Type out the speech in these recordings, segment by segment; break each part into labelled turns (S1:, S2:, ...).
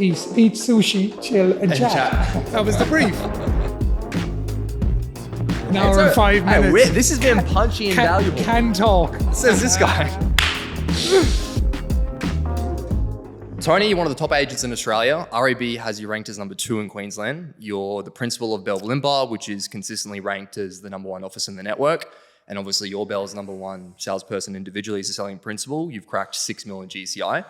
S1: eat sushi, chill, and chat. That was the brief. An hour and 5 minutes.
S2: Hey, this has been punchy and valuable.
S1: Can talk.
S2: Says this guy. Tony, you're one of the top agents in Australia. RAB has you ranked as number 2 in Queensland. You're the principal of Belle Bulimba, which is consistently ranked as the number 1 office in the network. And obviously you're Belle's number 1 salesperson individually as a selling principal. You've cracked 6 million GCI.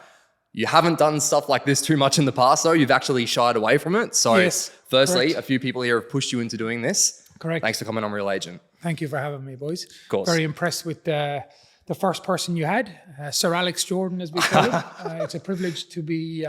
S2: You haven't done stuff like this too much in the past though. You've actually shied away from it. So
S1: yes,
S2: firstly,
S1: correct.
S2: A few people here have pushed you into doing this.
S1: Correct.
S2: Thanks for coming on Real Agent.
S1: Thank you for having me, boys.
S2: Of course.
S1: Very impressed with the first person you had, Sir Alex Jordan, as we call him. It's a privilege to be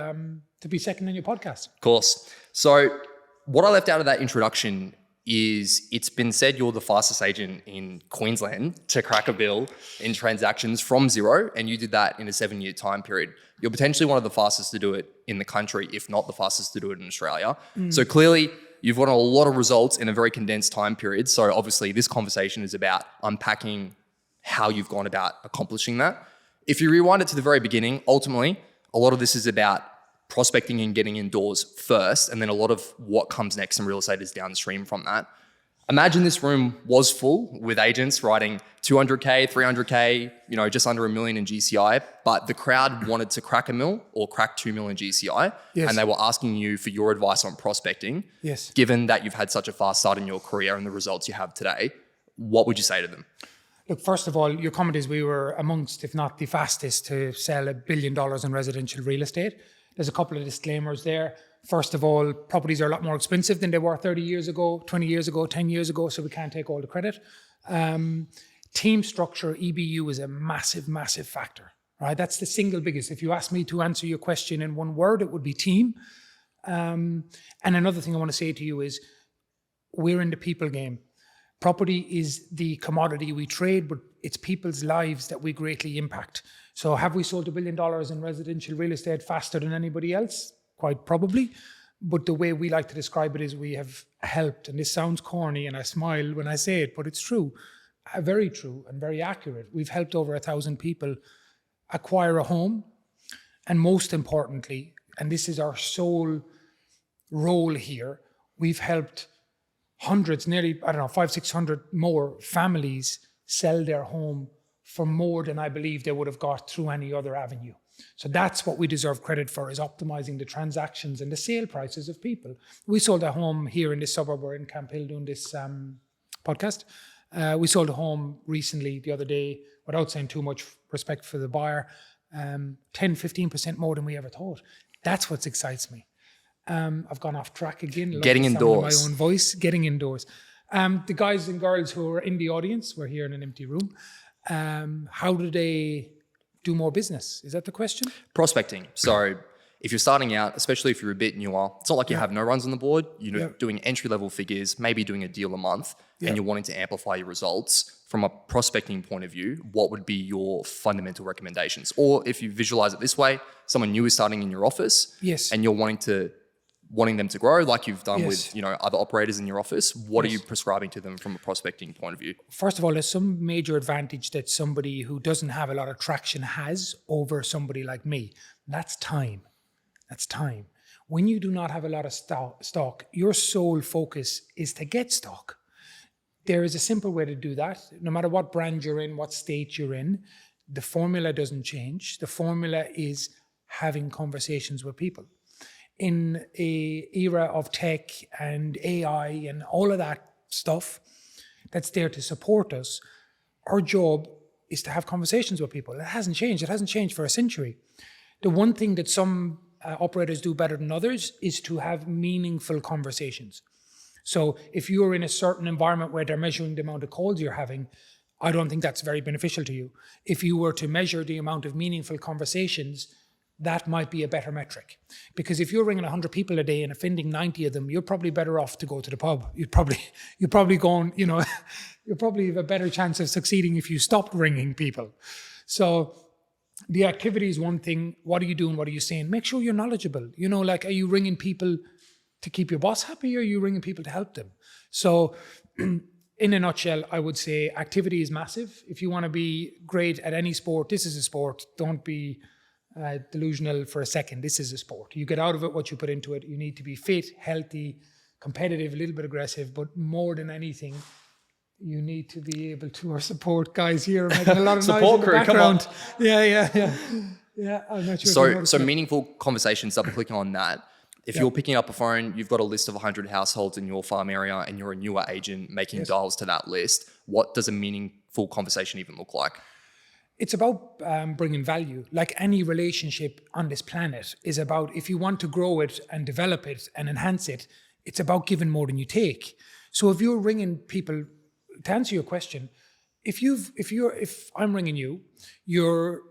S1: second on your podcast.
S2: Of course. So what I left out of that introduction is it's been said you're the fastest agent in Queensland to crack a bill in transactions from zero, and you did that in a 7-year time period. You're potentially one of the fastest to do it in the country, if not the fastest to do it in Australia. So clearly you've won a lot of results in a very condensed time period. So obviously this conversation is about unpacking how you've gone about accomplishing that. If you rewind it to the very beginning, ultimately, a lot of this is about prospecting and getting indoors first, and then a lot of what comes next in real estate is downstream from that. Imagine this room was full with agents writing 200K, 300K, just under $1 million in GCI, but the crowd wanted to crack $1 million or crack $2 million GCI,
S1: yes.
S2: And they were asking you for your advice on prospecting.
S1: Yes.
S2: Given that you've had such a fast start in your career and the results you have today, what would you say to them?
S1: Look, first of all, your comment is we were amongst, if not the fastest, to sell $1 billion in residential real estate. There's a couple of disclaimers there. First of all, properties are a lot more expensive than they were 30 years ago, 20 years ago, 10 years ago, so we can't take all the credit. Team structure, EBU, is a massive, massive factor, right? That's the single biggest. If you ask me to answer your question in one word, it would be team. And another thing I want to say to you is we're in the people game. Property is the commodity we trade, but it's people's lives that we greatly impact. So have we sold $1 billion in residential real estate faster than anybody else? Quite probably. But the way we like to describe it is we have helped, and this sounds corny and I smile when I say it, but it's true, very true and very accurate. We've helped over 1,000 people acquire a home. And most importantly, and this is our sole role here, we've helped hundreds, nearly, 500-600 more families sell their home for more than I believe they would have got through any other avenue. So that's what we deserve credit for, is optimizing the transactions and the sale prices of people. We sold a home here in this suburb. We're in Camp Hill doing this podcast. We sold a home recently, the other day, without saying too much respect for the buyer, 10-15% more than we ever thought. That's what excites me. I've gone off track again.
S2: Getting indoors.
S1: My own voice, getting indoors. The guys and girls who are in the audience, we're here in an empty room. How do they do more business? Is that the question?
S2: Prospecting. So if you're starting out, especially if you're a bit newer, it's not like you have no runs on the board. You're doing entry-level figures, maybe doing a deal a month, and you're wanting to amplify your results. From a prospecting point of view, what would be your fundamental recommendations? Or if you visualize it this way, someone new is starting in your office, and you're wanting them to grow like you've done with other operators in your office, what are you prescribing to them from a prospecting point of view?
S1: First of all, there's some major advantage that somebody who doesn't have a lot of traction has over somebody like me. That's time. That's time. When you do not have a lot of stock, your sole focus is to get stock. There is a simple way to do that. No matter what brand you're in, what state you're in, the formula doesn't change. The formula is having conversations with people. In an era of tech and AI and all of that stuff that's there to support us, our job is to have conversations with people. It hasn't changed. It hasn't changed for a century. The one thing that some operators do better than others is to have meaningful conversations. So if you're in a certain environment where they're measuring the amount of calls you're having, I don't think that's very beneficial to you. If you were to measure the amount of meaningful conversations, that might be a better metric. Because if you're ringing 100 people a day and offending 90 of them, you're probably better off to go to the pub. You're probably going, you'll probably have a better chance of succeeding if you stopped ringing people. So the activity is one thing. What are you doing? What are you saying? Make sure you're knowledgeable. Are you ringing people to keep your boss happy, or are you ringing people to help them? So in a nutshell, I would say activity is massive. If you want to be great at any sport, this is a sport. Don't be delusional for a second. This is a sport. You get out of it what you put into it. You need to be fit, healthy, competitive, a little bit aggressive, but more than anything, you need to be able to, our support guys here are making a lot of noise in the background. Yeah, I'm not sure.
S2: So meaningful conversations, double clicking on that. If you're picking up a phone, you've got a list of 100 households in your farm area and you're a newer agent making dials to that list, what does a meaningful conversation even look like?
S1: It's about bringing value. Like any relationship on this planet is about, if you want to grow it and develop it and enhance it, it's about giving more than you take. So if you're ringing people, to answer your question, if I'm ringing you, you're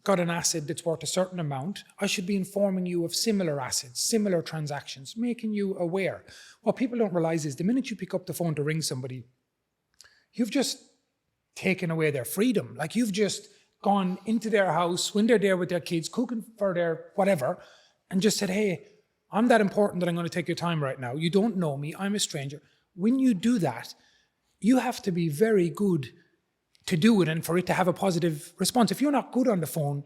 S1: got an asset that's worth a certain amount, I should be informing you of similar assets, similar transactions, making you aware. What people don't realize is the minute you pick up the phone to ring somebody, you've just taken away their freedom. Like you've just gone into their house when they're there with their kids, cooking for their whatever, and just said, hey, I'm that important that I'm going to take your time right now. You don't know me. I'm a stranger. When you do that, you have to be very good to do it and for it to have a positive response. If you're not good on the phone,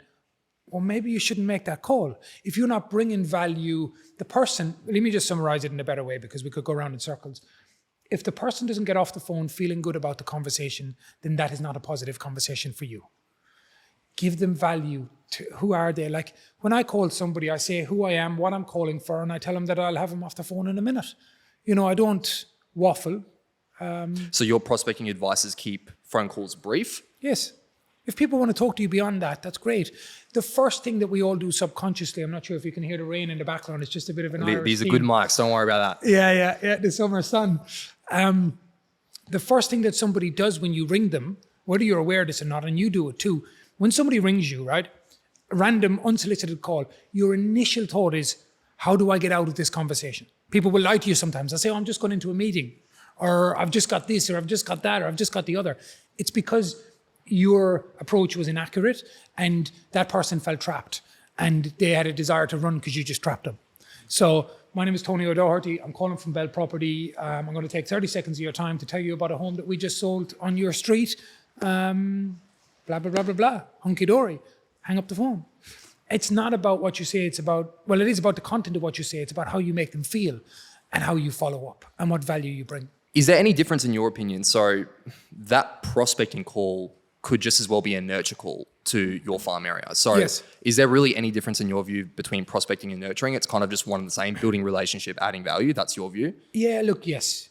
S1: well, maybe you shouldn't make that call. If you're not bringing value, the person, let me just summarize it in a better way because we could go around in circles. If the person doesn't get off the phone feeling good about the conversation, then that is not a positive conversation for you. Give them value. To who are they? Like when I call somebody, I say who I am, what I'm calling for, and I tell them that I'll have them off the phone in a minute. You know, I don't waffle.
S2: So your prospecting advice is keep phone calls brief?
S1: Yes. If people want to talk to you beyond that, that's great. The first thing that we all do subconsciously, I'm not sure if you can hear the rain in the background, it's just a bit of an Irish
S2: These are
S1: theme.
S2: good mics, don't worry about that.
S1: Yeah, the summer sun. The first thing that somebody does when you ring them, whether you're aware of this or not, and you do it too, when somebody rings you, right, a random unsolicited call, your initial thought is, how do I get out of this conversation? People will lie to you sometimes. They'll say, oh, I'm just going into a meeting, or I've just got this, or I've just got that, or I've just got the other. It's because your approach was inaccurate and that person felt trapped and they had a desire to run because you just trapped them. So my name is Tony O'Doherty. I'm calling from Belle Property. I'm going to take 30 seconds of your time to tell you about a home that we just sold on your street. Blah, blah, blah, blah, blah. Hunky-dory. Hang up the phone. It's not about what you say. It's about, well, it is about the content of what you say. It's about how you make them feel and how you follow up and what value you bring.
S2: Is there any difference in your opinion? So that prospecting call could just as well be a nurture call to your farm area. So
S1: yes.
S2: Is there really any difference in your view between prospecting and nurturing? It's kind of just one and the same, building relationship, adding value. That's your view?
S1: Yeah, look, yes.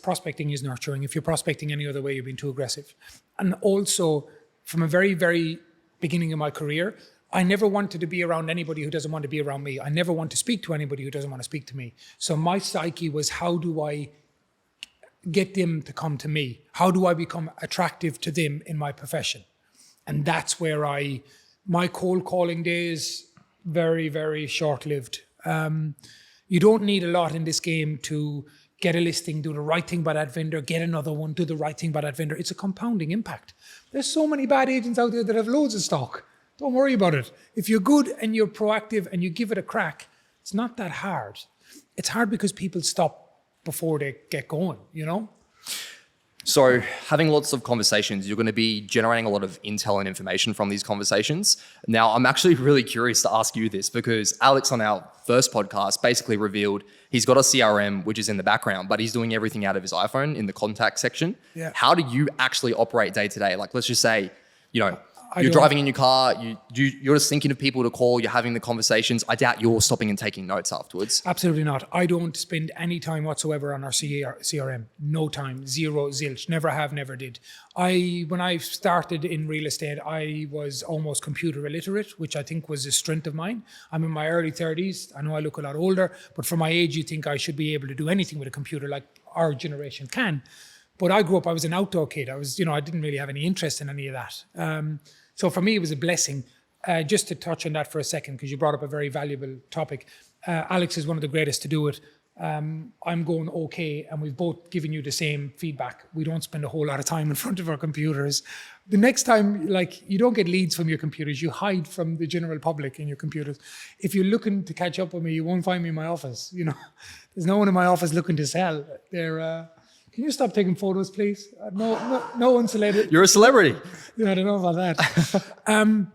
S1: Prospecting is nurturing. If you're prospecting any other way, you're being too aggressive. And also, from a very, very beginning of my career, I never wanted to be around anybody who doesn't want to be around me. I never want to speak to anybody who doesn't want to speak to me. So my psyche was, how do I get them to come to me? How do I become attractive to them in my profession? And that's where my cold calling days, very, very short-lived. You don't need a lot in this game to get a listing, do the right thing by that vendor, get another one, do the right thing by that vendor. It's a compounding impact. There's so many bad agents out there that have loads of stock. Don't worry about it. If you're good and you're proactive and you give it a crack, it's not that hard. It's hard because people stop before they get going, you know?
S2: So having lots of conversations, you're going to be generating a lot of intel and information from these conversations. Now, I'm actually really curious to ask you this because Alex on our first podcast basically revealed he's got a CRM, which is in the background, but he's doing everything out of his iPhone in the contact section.
S1: Yeah.
S2: How do you actually operate day to day? Like, let's just say, you know, you're driving in your car, you're just thinking of people to call, you're having the conversations. I doubt you're stopping and taking notes afterwards.
S1: Absolutely not. I don't spend any time whatsoever on our CRM. No time, zero, zilch. Never have, never did. When I started in real estate, I was almost computer illiterate, which I think was a strength of mine. I'm in my early 30s. I know I look a lot older, but for my age, you think I should be able to do anything with a computer like our generation can. But I grew up, I was an outdoor kid. I didn't really have any interest in any of that. So for me, it was a blessing. Just to touch on that for a second, because you brought up a very valuable topic. Alex is one of the greatest to do it. I'm going okay, and we've both given you the same feedback. We don't spend a whole lot of time in front of our computers. The next time, you don't get leads from your computers. You hide from the general public in your computers. If you're looking to catch up with me, you won't find me in my office. You know, there's no one in my office looking to sell. Can you stop taking photos, please? No insulated.
S2: You're a celebrity.
S1: Yeah, I don't know about that.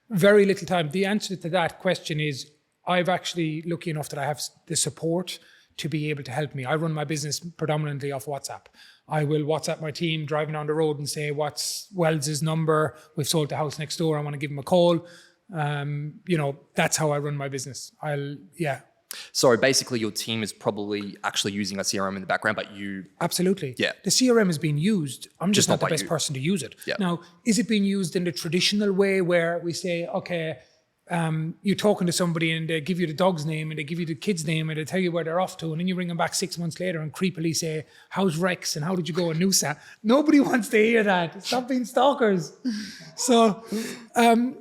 S1: Very little time. The answer to that question is I've actually lucky enough that I have the support to be able to help me. I run my business predominantly off WhatsApp. I will WhatsApp my team driving down the road and say, what's Wells' number? We've sold the house next door. I want to give him a call. That's how I run my business.
S2: So basically your team is probably actually using a CRM in the background, but you...
S1: Absolutely.
S2: Yeah.
S1: The CRM is being used. I'm just not the best
S2: you.
S1: person to use it.
S2: Yeah.
S1: Now, is it being used in the traditional way where we say, okay, you're talking to somebody and they give you the dog's name and they give you the kid's name and they tell you where they're off to, and then you ring them back 6 months later and creepily say, how's Rex and how did you go in Noosa? Nobody wants to hear that. Stop being stalkers. So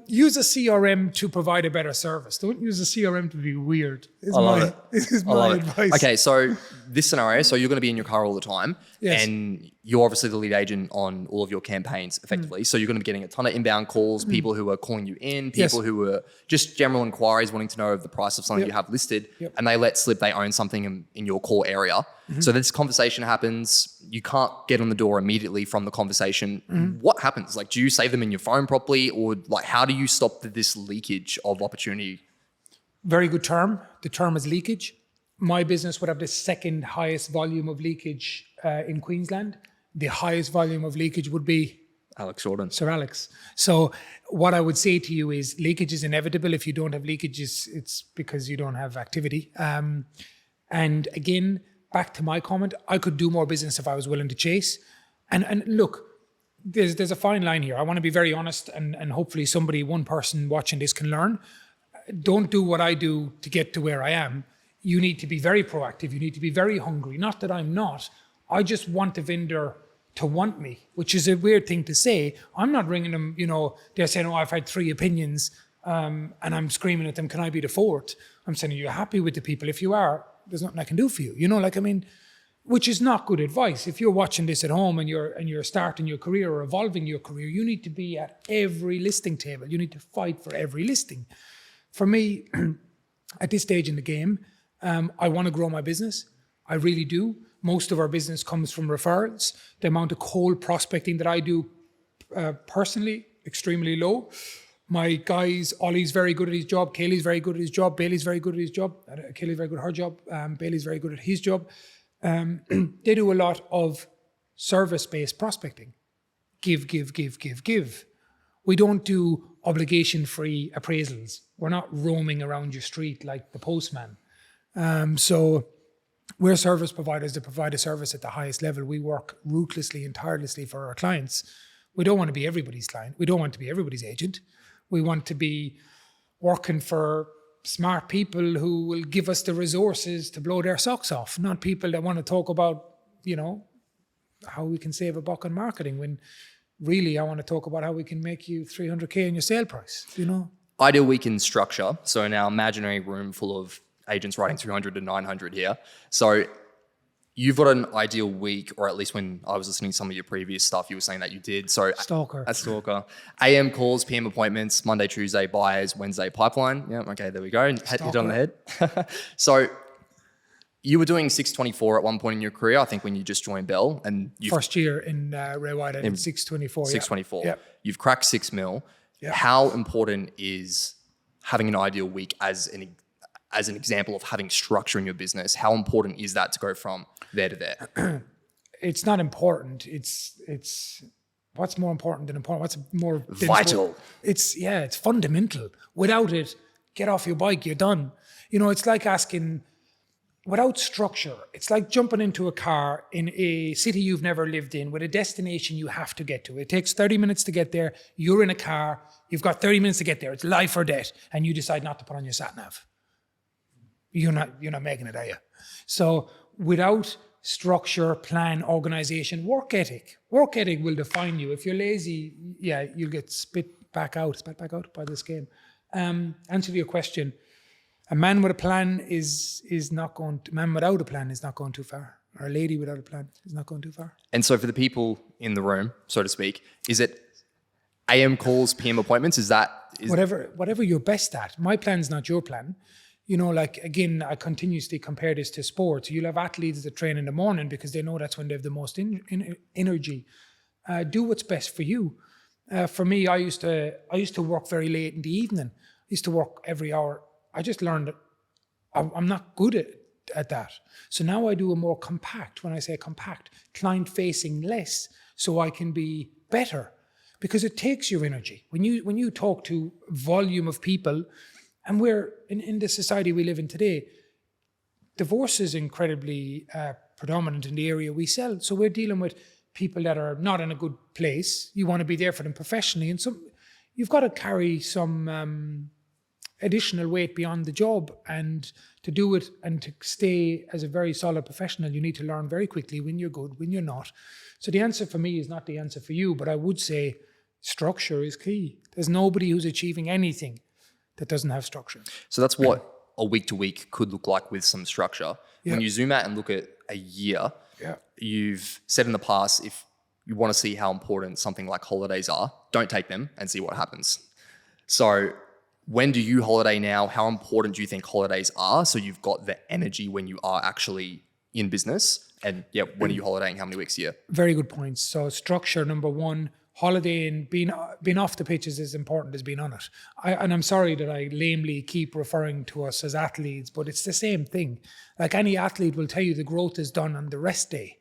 S1: use a CRM to provide a better service. Don't use a CRM to be weird. This is my advice.
S2: Okay, so this scenario, so you're going to be in your car all the time,
S1: Yes.
S2: and you're obviously the lead agent on all of your campaigns effectively. So you're going to be getting a ton of inbound calls, people who are calling you in, people who are just general inquiries wanting to know of the price of something you have listed, and they let slip they own something in your core area. So this conversation happens. You can't get on the door immediately from the conversation. What happens? Like, do you save them in your phone properly, or like how do you stop this leakage of opportunity?
S1: Very good term. The term is leakage. My business would have the second highest volume of leakage in Queensland. The highest volume of leakage would be
S2: Alex Jordan.
S1: Sir Alex. So what I would say to you is leakage is inevitable. If you don't have leakage, it's because you don't have activity. And again, back to my comment, I could do more business if I was willing to chase. And look, there's a fine line here. I want to be very honest, and hopefully one person watching this can learn. Don't do what I do to get to where I am. You need to be very proactive. You need to be very hungry. Not that I'm not. I just want the vendor to want me, which is a weird thing to say. I'm not ringing them, they're saying, oh, I've had 3 opinions, and I'm screaming at them, can I be the 4th? I'm saying, are you happy with the people? If you are, there's nothing I can do for you. Which is not good advice. If you're watching this at home and you're starting your career or evolving your career, you need to be at every listing table. You need to fight for every listing. For me, at this stage in the game, I want to grow my business. I really do. Most of our business comes from referrals. The amount of cold prospecting that I do personally, extremely low. My guys, Ollie's very good at his job. Kaylee's very good at his job. Bailey's very good at his job. Kaylee's very good at her job. Bailey's very good at his job. They do a lot of service-based prospecting. Give. We don't do obligation-free appraisals. We're not roaming around your street like the postman. So we're service providers that provide a service at the highest level. We work ruthlessly and tirelessly for our clients. We don't want to be everybody's client. We don't want to be everybody's agent. We want to be working for smart people who will give us the resources to blow their socks off, not people that want to talk about, how we can save a buck on marketing, when really I want to talk about how we can make you 300K in your sale price,
S2: Ideal week in structure. So in our imaginary room full of agents writing 300 to 900 here. So you've got an ideal week, or at least when I was listening to some of your previous stuff, you were saying that you did. So
S1: Stalker.
S2: A stalker. AM calls, PM appointments, Monday, Tuesday buyers, Wednesday pipeline. Yeah, okay, there we go. Hit on the head. So you were doing 624 at one point in your career, I think when you just joined Belle. And
S1: First year in Ray White, I did 624.
S2: 624.
S1: Yeah.
S2: You've cracked 6 mil.
S1: Yeah.
S2: How important is having an ideal week as an example of having structure in your business? How important is that to go from there to there?
S1: It's not important. It's what's more important than important? What's more
S2: vital?
S1: It's fundamental. Without it, get off your bike, you're done. It's like asking, without structure, it's like jumping into a car in a city you've never lived in with a destination you have to get to. It takes 30 minutes to get there. You're in a car. You've got 30 minutes to get there. It's life or death. And you decide not to put on your sat-nav. You're not making it, are you? So without structure, plan, organization, work ethic will define you. If you're lazy, you'll get spat back out by this game. Answer to your question. A man with a plan is not going to, man without a plan is not going too far. Or a lady without a plan is not going too far.
S2: And so for the people in the room, so to speak, is it AM calls, PM appointments?
S1: Whatever you're best at. My plan's not your plan. Again, I continuously compare this to sports. You'll have athletes that train in the morning because they know that's when they have the most energy. Do what's best for you. For me, I used to work very late in the evening. I used to work every hour. I just learned that I'm not good at that. So now I do a more compact, when I say compact, client-facing less, so I can be better. Because it takes your energy. When you talk to volume of people, and we're in the society we live in today, divorce is incredibly predominant in the area we sell. So we're dealing with people that are not in a good place. You want to be there for them professionally, and you've got to carry some additional weight beyond the job, and to do it and to stay as a very solid professional, you need to learn very quickly when you're good, when you're not. So the answer for me is not the answer for you, but I would say structure is key. There's nobody who's achieving anything that doesn't have structure.
S2: So that's what a week to week could look like with some structure. When you zoom out and look at a year, you've said in the past, if you want to see how important something like holidays are, don't take them and see what happens. So when do you holiday now? How important do you think holidays are? So you've got the energy when you are actually in business. And when are you holidaying? How many weeks a year?
S1: Very good points. So structure, number one. Holidaying, being off the pitch is as important as being on it. And I'm sorry that I lamely keep referring to us as athletes, but it's the same thing. Like any athlete will tell you, the growth is done on the rest day.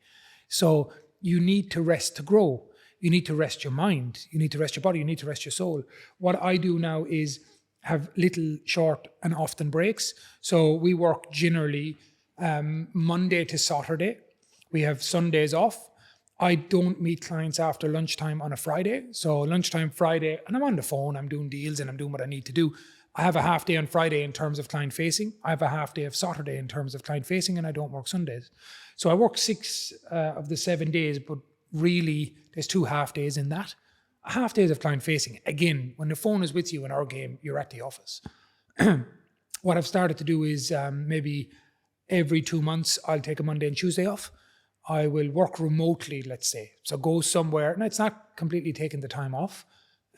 S1: So you need to rest to grow. You need to rest your mind. You need to rest your body. You need to rest your soul. What I do now is have little, short, and often breaks. So we work generally Monday to Saturday. We have Sundays off. I don't meet clients after lunchtime on a Friday. So lunchtime Friday, and I'm on the phone, I'm doing deals and I'm doing what I need to do. I have a half day on Friday in terms of client facing. I have a half day of Saturday in terms of client facing, and I don't work Sundays. So I work 6 of the 7 days, but really there's 2 half days in that. A half days of client facing. Again, when the phone is with you in our game, you're at the office. What I've started to do is maybe every 2 months, I'll take a Monday and Tuesday off. I will work remotely, let's say. So go somewhere, and it's not completely taking the time off.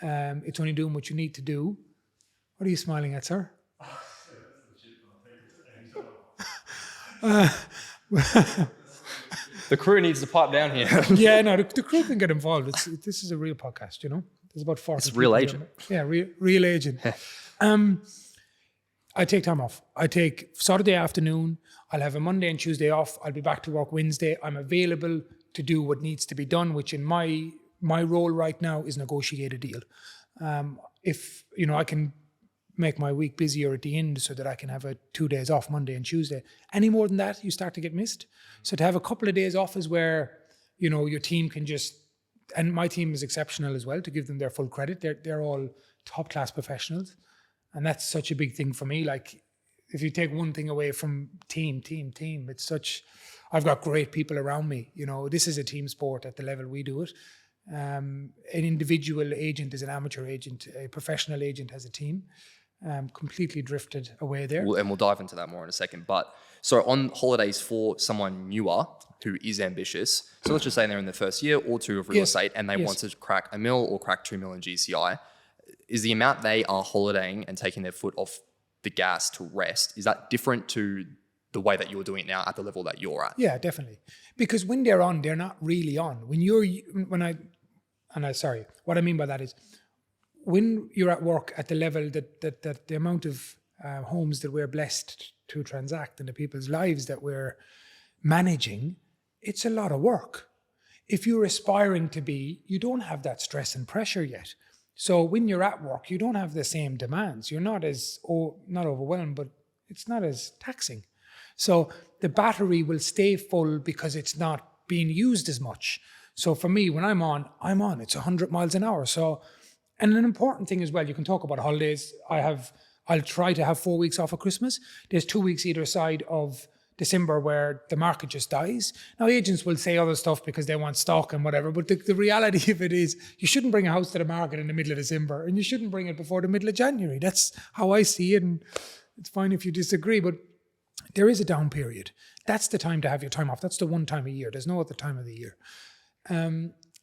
S1: It's only doing what you need to do. What are you smiling at, sir?
S2: The crew needs to pipe down here.
S1: Yeah, no, the crew can get involved. This is a real podcast, you know? There's about 40
S2: It's real
S1: people
S2: agent.
S1: Yeah, real agent. I take time off. I take Saturday afternoon. I'll have a Monday and Tuesday off. I'll be back to work Wednesday. I'm available to do what needs to be done, which in my role right now is negotiate a deal. If, I can make my week busier at the end so that I can have 2 days off, Monday and Tuesday. Any more than that, you start to get missed. So to have a couple of days off is where, your team can just, and my team is exceptional as well, to give them their full credit. They're all top class professionals. And that's such a big thing for me. Like, if you take one thing away from team, it's I've got great people around me. This is a team sport at the level we do it. An individual agent is an amateur agent. A professional agent has a team. Completely drifted away there.
S2: And we'll dive into that more in a second. But so on holidays for someone newer who is ambitious, so let's just say they're in their first year or 2 of real estate and they want to crack $1 million or crack $2 million GCI, is the amount they are holidaying and taking their foot off the gas to rest, is that different to the way that you're doing it now at the level that you're at? Yeah,
S1: definitely. Because when they're on, they're not really on. What I mean by that is, when you're at work at the level that the amount of homes that we're blessed to transact and the people's lives that we're managing, it's a lot of work. If you're aspiring to be, you don't have that stress and pressure yet. So when you're at work, you don't have the same demands. You're not not overwhelmed, but it's not as taxing. So the battery will stay full because it's not being used as much. So for me, when I'm on, it's 100 miles an hour. So, and an important thing as well, you can talk about holidays. I'll try to have 4 weeks off of Christmas. There's 2 weeks either side of December where the market just dies. Now, agents will say other stuff because they want stock and whatever, but the reality of it is you shouldn't bring a house to the market in the middle of December, and you shouldn't bring it before the middle of January. That's how I see it, and it's fine if you disagree, but there is a down period. That's the time to have your time off. That's the one time a year. There's no other time of the year.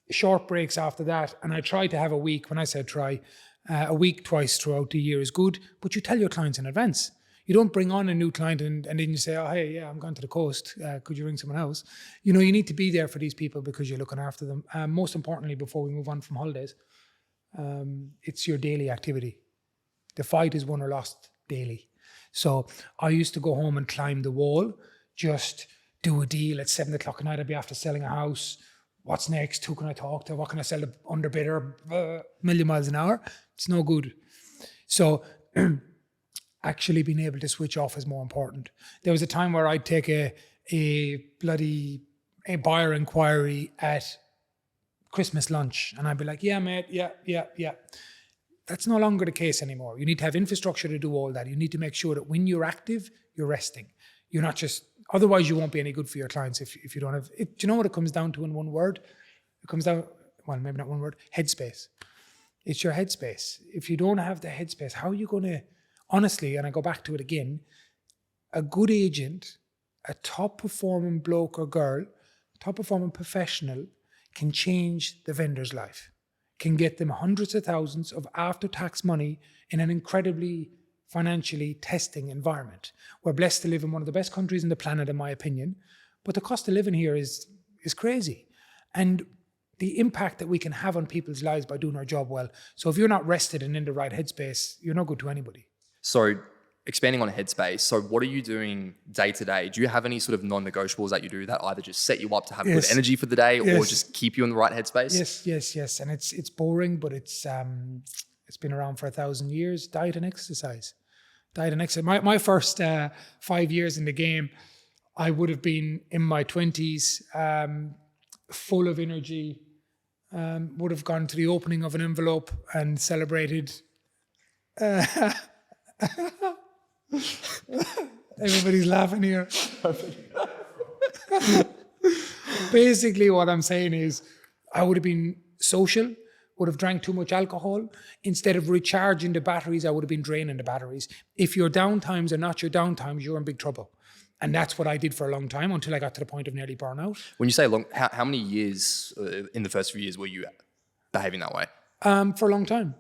S1: Short breaks after that, and I try to have a week. When I say try, a week twice throughout the year is good, but you tell your clients in advance. You don't bring on a new client and then you say, oh, hey, yeah, I'm going to the coast. Could you ring someone else? You need to be there for these people because you're looking after them. Most importantly, before we move on from holidays, It's your daily activity. The fight is won or lost daily. So I used to go home and climb the wall, just do a deal at 7 o'clock at night. I'd be after selling a house. What's next? Who can I talk to? What can I sell to underbidder? Million miles an hour. It's no good. So actually being able to switch off is more important. There was a time where I'd take a buyer inquiry at Christmas lunch, and I'd be like, yeah, mate, yeah. That's no longer the case anymore. You need to have infrastructure to do all that. You need to make sure that when you're active, you're resting. You're not just, otherwise you won't be any good for your clients if you don't have, do you know what it comes down to in one word? It comes down, well, maybe not one word, headspace. It's your headspace. If you don't have the headspace, how are you going to, honestly, and I go back to it again, a good agent, a top performing bloke or girl, top performing professional can change the vendor's life, can get them hundreds of thousands of after-tax money in an incredibly financially testing environment. We're blessed to live in one of the best countries on the planet, in my opinion, but the cost of living here is crazy. And the impact that we can have on people's lives by doing our job well. So if you're not rested and in the right headspace, you're not good to anybody.
S2: So expanding on headspace, so what are you doing day to day? Do you have any sort of non-negotiables that you do that either just set you up to have good energy for the day or just keep you in the right headspace?
S1: Yes. And it's boring, but it's been around for 1,000 years. Diet and exercise. My first 5 years in the game, I would have been in my 20s, full of energy, would have gone to the opening of an envelope and celebrated. Everybody's laughing here. Basically, what I'm saying is I would have been social, would have drank too much alcohol. Instead of recharging the batteries, I would have been draining the batteries. If your downtimes are not your downtimes, you're in big trouble. And that's what I did for a long time until I got to the point of nearly burnout.
S2: When you say long, how many years in the first few years were you behaving that way?
S1: For a long time.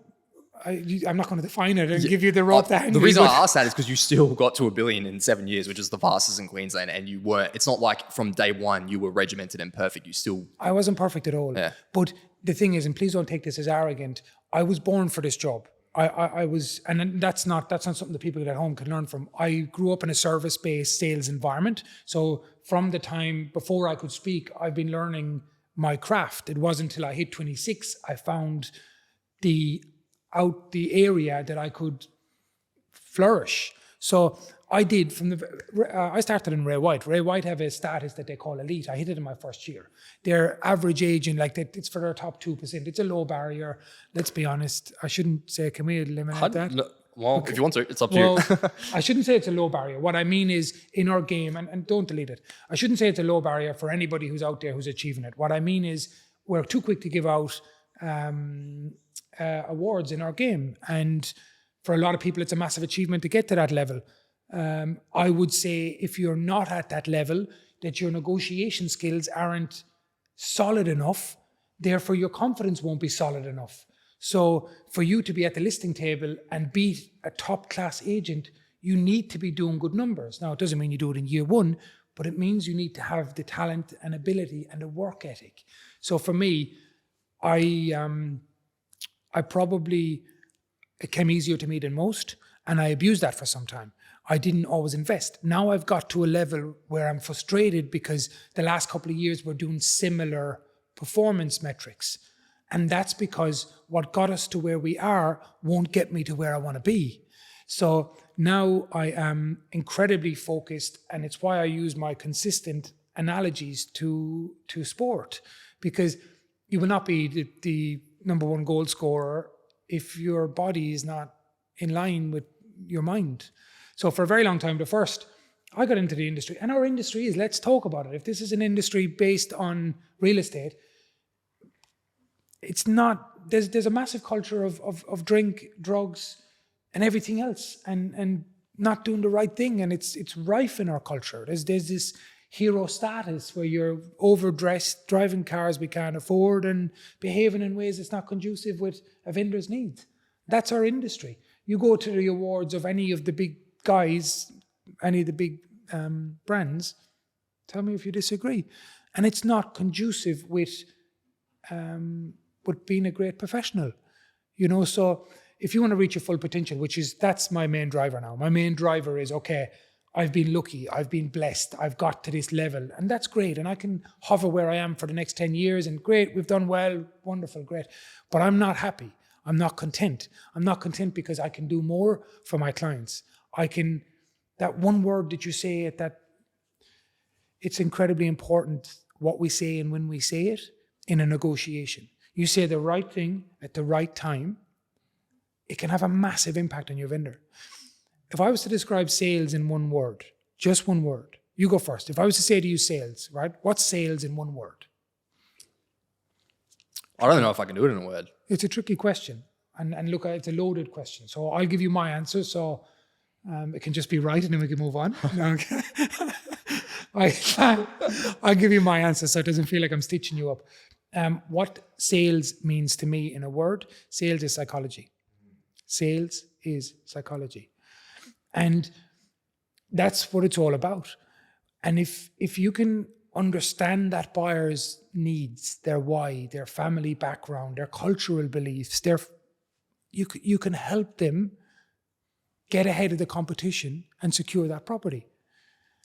S1: I'm not going to define it and give you the rope to hang.
S2: The reason I asked that is because you still got to $1 billion in 7 years, which is the fastest in Queensland, and you weren't. It's not like from day one you were regimented and perfect. You still.
S1: I wasn't perfect at all.
S2: Yeah.
S1: But the thing is, and please don't take this as arrogant, I was born for this job. I was, and that's not something that people at home can learn from. I grew up in a service-based sales environment. So from the time before I could speak, I've been learning my craft. It wasn't until I hit 26 I found the area that I could flourish. So I did I started in Ray White. Ray White have a status that they call elite. I hit it in my first year. Their average agent, it's for their top 2%. It's a low barrier. Let's be honest. I shouldn't say, can we eliminate that?
S2: No, well, okay. If you want to, it's up to you.
S1: I shouldn't say it's a low barrier. What I mean is in our game, and don't delete it. I shouldn't say it's a low barrier for anybody who's out there who's achieving it. What I mean is we're too quick to give out awards in our game, and for a lot of people it's a massive achievement to get to that level. I would say if you're not at that level, that your negotiation skills aren't solid enough, therefore your confidence won't be solid enough. So for you to be at the listing table and be a top class agent, you need to be doing good numbers. Now it doesn't mean you do it in year one, but it means you need to have the talent and ability and the work ethic. So for me, it came easier to me than most, and I abused that for some time. I didn't always invest. Now I've got to a level where I'm frustrated because the last couple of years we're doing similar performance metrics. And that's because what got us to where we are won't get me to where I want to be. So now I am incredibly focused, and it's why I use my consistent analogies to sport, because you will not be the number one goal scorer if your body is not in line with your mind. So for a very long time, I got into the industry, and our industry is, let's talk about it. If this is an industry based on real estate, it's not, there's a massive culture of drink, drugs, and everything else, and not doing the right thing. And it's rife in our culture. There's this hero status where you're overdressed, driving cars we can't afford, and behaving in ways that's not conducive with a vendor's needs. That's our industry. You go to the awards of any of the big guys, any of the big brands, tell me if you disagree. And it's not conducive with being a great professional. So if you want to reach your full potential, that's my main driver now. My main driver is, okay, I've been lucky, I've been blessed, I've got to this level, and that's great. And I can hover where I am for the next 10 years, and great, we've done well, wonderful, great. But I'm not happy. I'm not content. I'm not content because I can do more for my clients. That one word that you say, it's incredibly important what we say and when we say it in a negotiation. You say the right thing at the right time, it can have a massive impact on your vendor. If I was to describe sales in one word, just one word, you go first. If I was to say to you sales, right? What's sales in one word?
S2: I don't know if I can do it in a word.
S1: It's a tricky question. And look, it's a loaded question. So I'll give you my answer. So it can just be right and then we can move on. No, okay. I'll give you my answer so it doesn't feel like I'm stitching you up. What sales means to me in a word, sales is psychology. Sales is psychology. And that's what it's all about. And if you can understand that buyer's needs, their why, their family background, their cultural beliefs, you can help them get ahead of the competition and secure that property.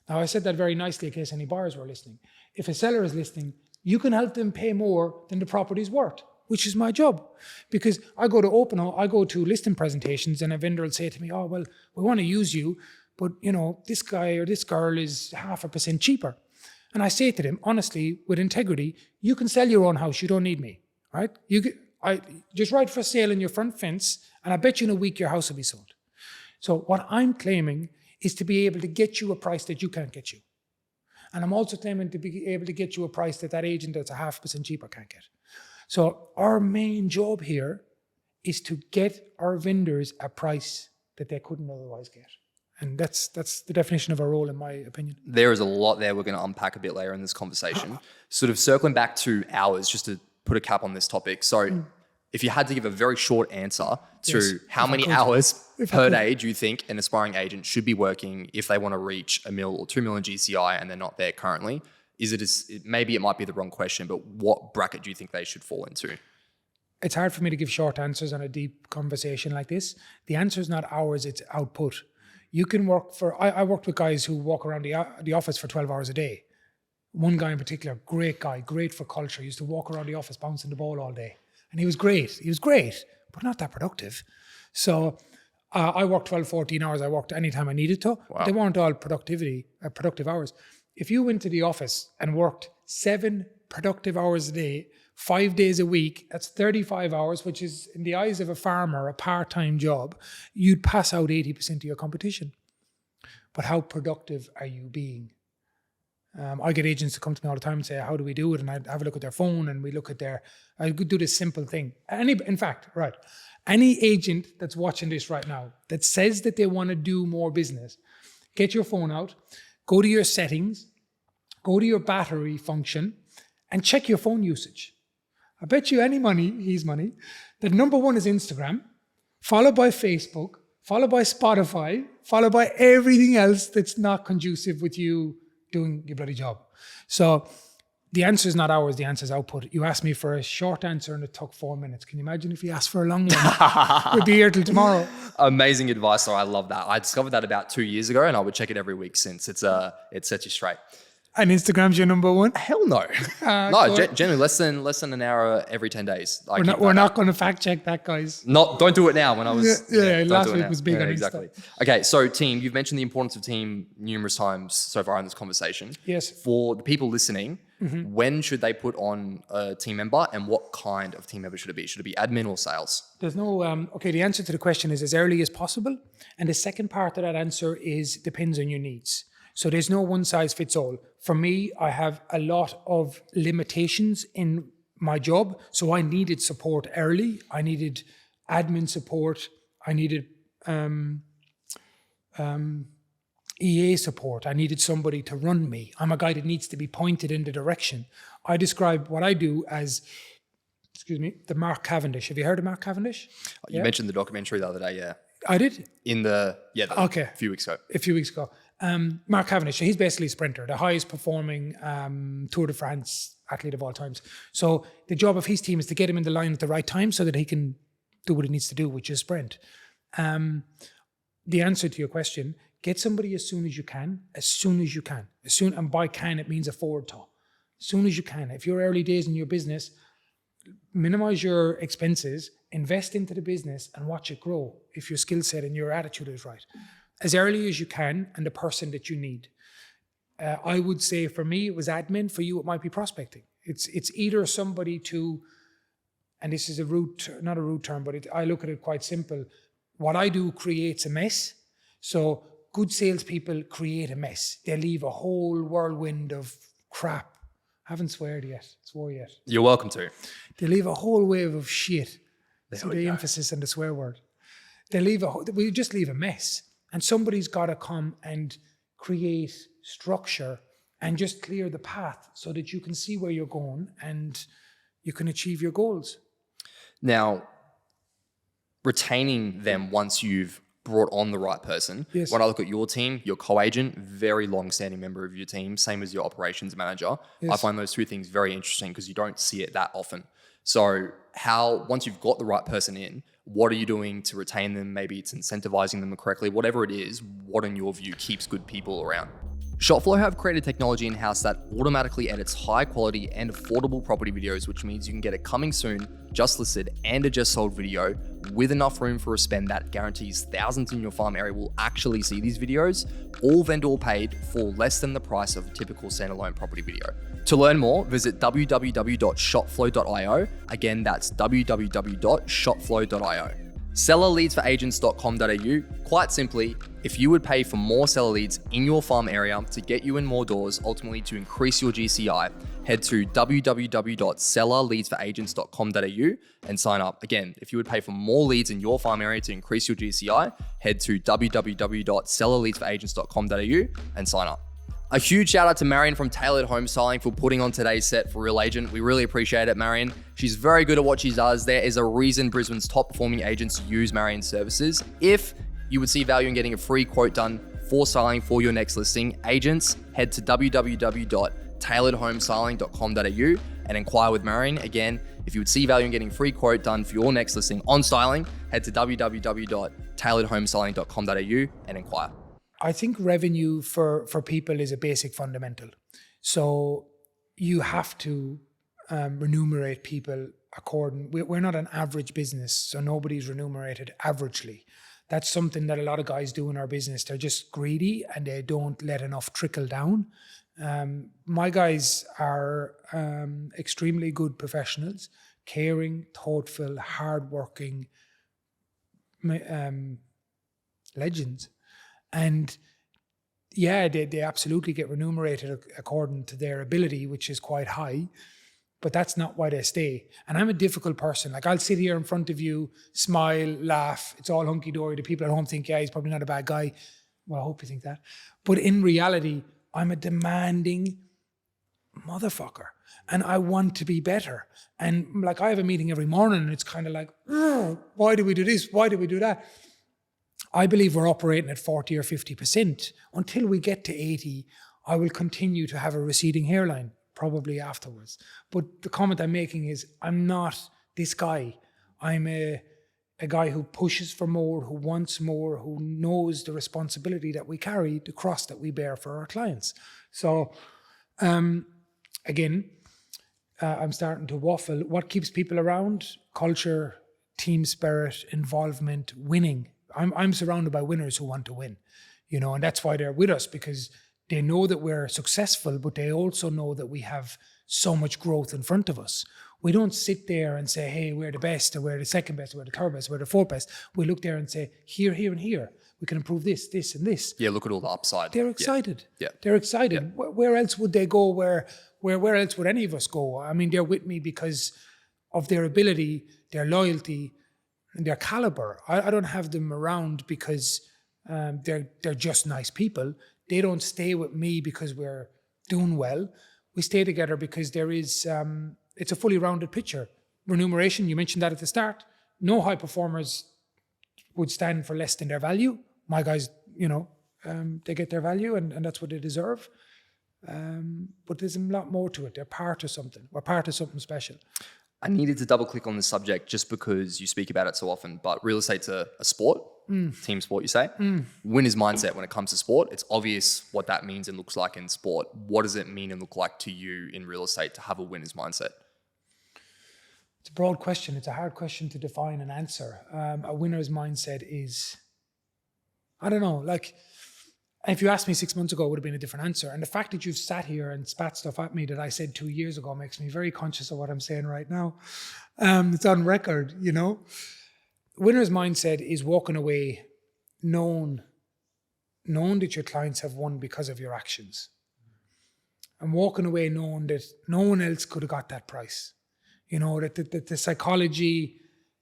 S1: Now, I said that very nicely in case any buyers were listening. If a seller is listening, you can help them pay more than the property's worth, which is my job. Because I go to listing presentations and a vendor will say to me, oh, well, we want to use you, but this guy or this girl is 0.5% cheaper. And I say to them, honestly, with integrity, you can sell your own house, you don't need me, right? I just write for sale in your front fence, and I bet you in a week your house will be sold. So what I'm claiming is to be able to get you a price that you can't get you. And I'm also claiming to be able to get you a price that agent that's 0.5% cheaper can't get. So our main job here is to get our vendors a price that they couldn't otherwise get. And that's the definition of our role, in my opinion.
S2: There is a lot there we're going to unpack a bit later in this conversation. Sort of circling back to hours, just to put a cap on this topic. So if you had to give a very short answer to how many hours per day do you think an aspiring agent should be working if they want to reach $1 million or $2 million GCI and they're not there currently? Maybe it might be the wrong question, but what bracket do you think they should fall into?
S1: It's hard for me to give short answers on a deep conversation like this. The answer is not hours, it's output. You can work I worked with guys who walk around the office for 12 hours a day. One guy in particular, great guy, great for culture, used to walk around the office bouncing the ball all day. And he was great, but not that productive. So I worked 12, 14 hours. I worked anytime I needed to. Wow. But they weren't all productive hours. If you went to the office and worked 7 productive hours a day, 5 days a week, that's 35 hours, which is, in the eyes of a farmer, a part-time job, you'd pass out 80% of your competition. But how productive are you being? I get agents to come to me all the time and say, how do we do it? And I have a look at their phone and we look at I could do this simple thing. In fact, any agent that's watching this right now that says that they want to do more business, get your phone out, go to your settings, go to your battery function and check your phone usage. I bet you any money, that number 1 is Instagram, followed by Facebook, followed by Spotify, followed by everything else that's not conducive with you doing your bloody job. So the answer is not hours, the answer is output. You asked me for a short answer and it took 4 minutes. Can you imagine if you asked for a long one? We'd be here till tomorrow. Amazing
S2: advice, though. I love that. I discovered that about 2 years ago and I would check it every week since. It sets you straight.
S1: And Instagram's your number 1?
S2: Hell no. No, generally less than an hour every 10 days.
S1: We're not going to fact check that, guys.
S2: Don't do it now. When I was
S1: last week was big on Insta.
S2: Exactly. Okay, so team. You've mentioned the importance of team numerous times so far in this conversation.
S1: Yes.
S2: For the people listening, when should they put on a team member, and what kind of team member should it be? Should it be admin or sales?
S1: There's no. The answer to the question is as early as possible, and the second part of that answer is depends on your needs. So there's no one size fits all. For me, I have a lot of limitations in my job. So I needed support early. I needed admin support. I needed EA support. I needed somebody to run me. I'm a guy that needs to be pointed in the direction. I describe what I do as, the Mark Cavendish. Have you heard of Mark Cavendish?
S2: You mentioned the documentary the other day, yeah.
S1: I did?
S2: A few weeks ago.
S1: Mark Cavendish, he's basically a sprinter, the highest performing Tour de France athlete of all times. So the job of his team is to get him in the line at the right time so that he can do what it needs to do, which is sprint. The answer to your question, get somebody as soon as you can. And by can, it means a forward thought. As soon as you can. If you're early days in your business, minimize your expenses, invest into the business and watch it grow if your skill set and your attitude is right. As early as you can, and the person that you need. I would say for me, it was admin. For you, it might be prospecting. It's either somebody to, and this is not a rude term, but I look at it quite simple. What I do creates a mess. So good salespeople create a mess. They leave a whole whirlwind of crap. Haven't swore yet.
S2: You're welcome to.
S1: They leave a whole wave of shit. See the emphasis on the swear word. We just leave a mess. And somebody's got to come and create structure and just clear the path so that you can see where you're going and you can achieve your goals.
S2: Now, retaining them once you've brought on the right person.
S1: Yes.
S2: When I look at your team, your co-agent, very long-standing member of your team, same as your operations manager.
S1: Yes.
S2: I find those two things very interesting because you don't see it that often. So once you've got the right person in, what are you doing to retain them? Maybe it's incentivizing them correctly, whatever it is, what in your view keeps good people around? Shopflow have created technology in-house that automatically edits high quality and affordable property videos, which means you can get a coming soon, just listed and a just sold video with enough room for a spend that guarantees thousands in your farm area will actually see these videos, all vendor paid for less than the price of a typical standalone property video. To learn more, visit www.shopflow.io. Again, that's www.shopflow.io. Sellerleadsforagents.com.au. Quite simply, if you would pay for more seller leads in your farm area to get you in more doors, ultimately to increase your GCI, head to www.sellerleadsforagents.com.au and sign up. Again, if you would pay for more leads in your farm area to increase your GCI, head to www.sellerleadsforagents.com.au and sign up. A huge shout out to Marion from Tailored Home Styling for putting on today's set for Real Agent. We really appreciate it, Marion. She's very good at what she does. There is a reason Brisbane's top performing agents use Marion's services. If you would see value in getting a free quote done for styling for your next listing, agents, head to www.tailoredhomestyling.com.au and inquire with Marion. Again, if you would see value in getting a free quote done for your next listing on styling, head to www.tailoredhomestyling.com.au and inquire.
S1: I think revenue for people is a basic fundamental. So you have to remunerate people according. We're not an average business, so nobody's remunerated averagely. That's something that a lot of guys do in our business. They're just greedy and they don't let enough trickle down. My guys are extremely good professionals, caring, thoughtful, hardworking legends. And yeah, they absolutely get remunerated according to their ability, which is quite high, but that's not why they stay. And I'm a difficult person. Like, I'll sit here in front of you, smile, laugh. It's all hunky-dory. The people at home think, yeah, he's probably not a bad guy. Well, I hope you think that. But in reality, I'm a demanding motherfucker and I want to be better. And like, I have a meeting every morning and it's kind of like, why do we do this? Why do we do that? I believe we're operating at 40 or 50%. Until we get to 80, I will continue to have a receding hairline, probably afterwards. But the comment I'm making is, I'm not this guy. I'm a guy who pushes for more, who wants more, who knows the responsibility that we carry, the cross that we bear for our clients. So, again, I'm starting to waffle. What keeps people around? Culture, team spirit, involvement, winning. I'm surrounded by winners who want to win, and that's why they're with us, because they know that we're successful, but they also know that we have so much growth in front of us. We don't sit there and say, hey, we're the best, or we're the second best, or we're the third best, or we're the fourth best. We look there and say, here, here, and here. We can improve this, this, and this.
S2: Yeah, look at all the upside.
S1: They're excited.
S2: Yeah.
S1: They're excited.
S2: Yeah.
S1: Where else would they go? Where else would any of us go? I mean, they're with me because of their ability, their loyalty, and their caliber. I don't have them around because they're just nice people. They don't stay with me because we're doing well. We stay together because there is, it's a fully rounded picture. Remuneration, you mentioned that at the start. No high performers would stand for less than their value. My guys, they get their value and that's what they deserve. But there's a lot more to it. They're part of something. We're part of something special.
S2: I needed to double click on this subject just because you speak about it so often, but real estate's a sport, team sport, you say. Winner's mindset when it comes to sport. It's obvious what that means and looks like in sport. What does it mean and look like to you in real estate to have a winner's mindset?
S1: It's a broad question. It's a hard question to define and answer. A winner's mindset is, I don't know, like, if you asked me 6 months ago, it would have been a different answer. And the fact that you've sat here and spat stuff at me that I said 2 years ago makes me very conscious of what I'm saying right now. It's on record, you know. Winner's mindset is walking away knowing that your clients have won because of your actions. And walking away knowing that no one else could have got that price. You know, that the psychology,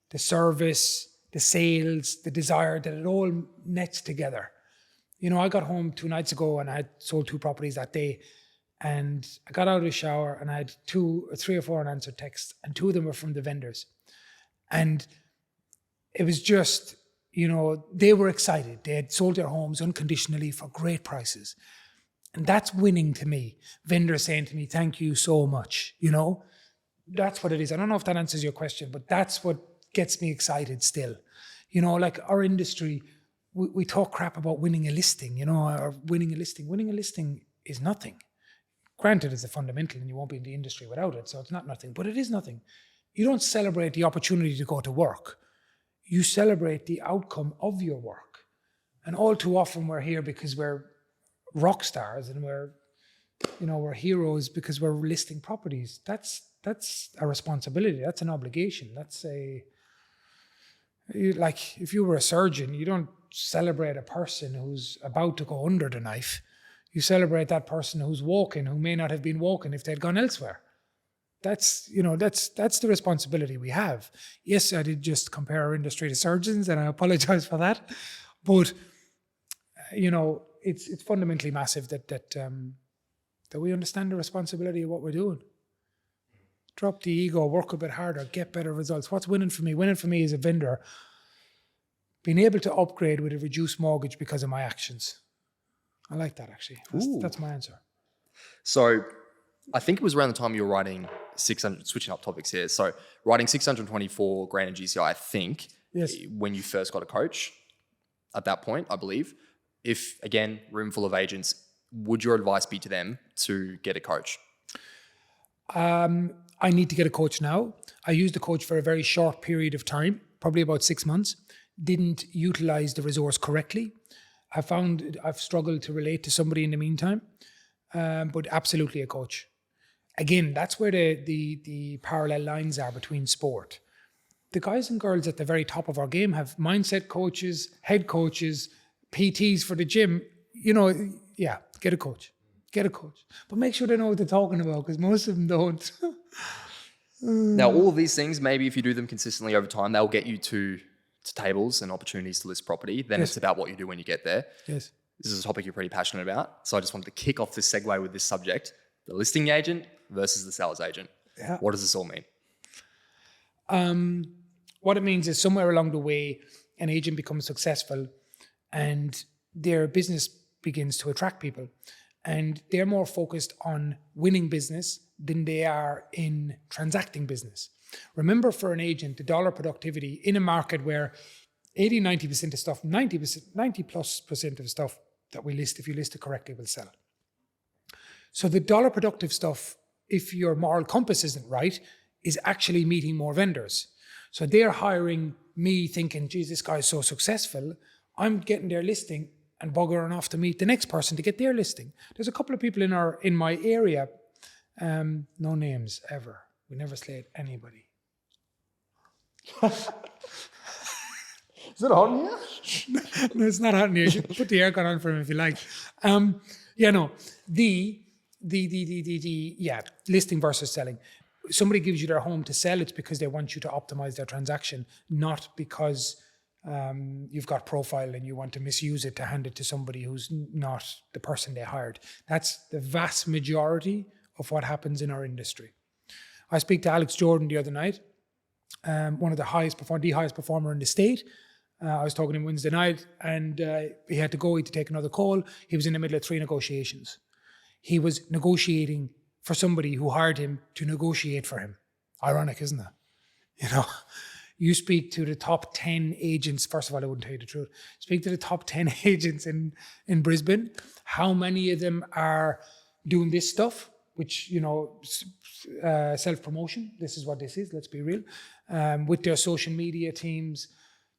S1: the service, the sales, the desire, that it all nets together. You know, I got home 2 nights ago and I had sold 2 properties that day, and I got out of the shower and I had 3 or 4 unanswered texts, and 2 of them were from the vendors. And it was just, you know, they were excited. They had sold their homes unconditionally for great prices. And that's winning to me. Vendors saying to me, thank you so much, you know. That's what it is. I don't know if that answers your question, but that's what gets me excited still. You know, like our industry, we talk crap about winning a listing, you know, or winning a listing. Winning a listing is nothing. Granted, it's a fundamental and you won't be in the industry without it, so it's not nothing, but it is nothing. You don't celebrate the opportunity to go to work. You celebrate the outcome of your work. And all too often we're here because we're rock stars and we're heroes because we're listing properties. That's a responsibility. That's an obligation. Like if you were a surgeon, you don't celebrate a person who's about to go under the knife. You celebrate that person who's walking, who may not have been walking if they'd gone elsewhere. That's the responsibility we have. Yes, I did just compare our industry to surgeons, and I apologize for that. But you know, it's fundamentally massive that we understand the responsibility of what we're doing. Drop the ego, work a bit harder, get better results. What's winning for me? Winning for me is a vendor being able to upgrade with a reduced mortgage because of my actions. I like that, actually. That's my answer.
S2: So I think it was around the time you were writing 600, switching up topics here. So writing 624 grand in GCI, I think,
S1: yes,
S2: when you first got a coach at that point, I believe. If, again, room full of agents, would your advice be to them to get a coach?
S1: I need to get a coach now. I used a coach for a very short period of time, probably about 6 months. Didn't utilize the resource correctly. I found I've struggled to relate to somebody in the meantime, but absolutely a coach. Again, that's where the parallel lines are between sport. The guys and girls at the very top of our game have mindset coaches, head coaches, PTs for the gym. You know, yeah, get a coach. Get a coach. But make sure they know what they're talking about, because most of them don't.
S2: Now, all of these things, maybe if you do them consistently over time, they'll get you to tables and opportunities to list property. Then
S1: Yes.
S2: It's about what you do when you get there.
S1: Yes.
S2: This is a topic you're pretty passionate about. So I just wanted to kick off this segue with this subject, the listing agent versus the sales agent.
S1: Yeah.
S2: What does this all mean?
S1: What it means is somewhere along the way, an agent becomes successful and their business begins to attract people. And they're more focused on winning business than they are in transacting business. Remember, for an agent, the dollar productivity in a market where 80, 90% of stuff, 90+% of stuff that we list, if you list it correctly, will sell. So the dollar productive stuff, if your moral compass isn't right, is actually meeting more vendors. So they're hiring me thinking, geez, this guy's so successful. I'm getting their listing and buggering off to meet the next person to get their listing. There's a couple of people in my area, no names ever. We never slayed anybody.
S3: Is it on here?
S1: No, it's not hot in here. You should put the aircon on for him if you like. Listing versus selling. Somebody gives you their home to sell, it's because they want you to optimize their transaction, not because you've got profile and you want to misuse it to hand it to somebody who's not the person they hired. That's the vast majority of what happens in our industry. I speak to Alex Jordan the other night, one of the highest performer in the state. I was talking to him Wednesday night, and he had to go. He had to take another call. He was in the middle of 3 negotiations. He was negotiating for somebody who hired him to negotiate for him. Ironic, isn't it? You know, you speak to the top 10 agents. First of all, I wouldn't tell you the truth. Speak to the top 10 agents in Brisbane. How many of them are doing this stuff, which, you know, self-promotion. This is what this is, let's be real. With their social media teams,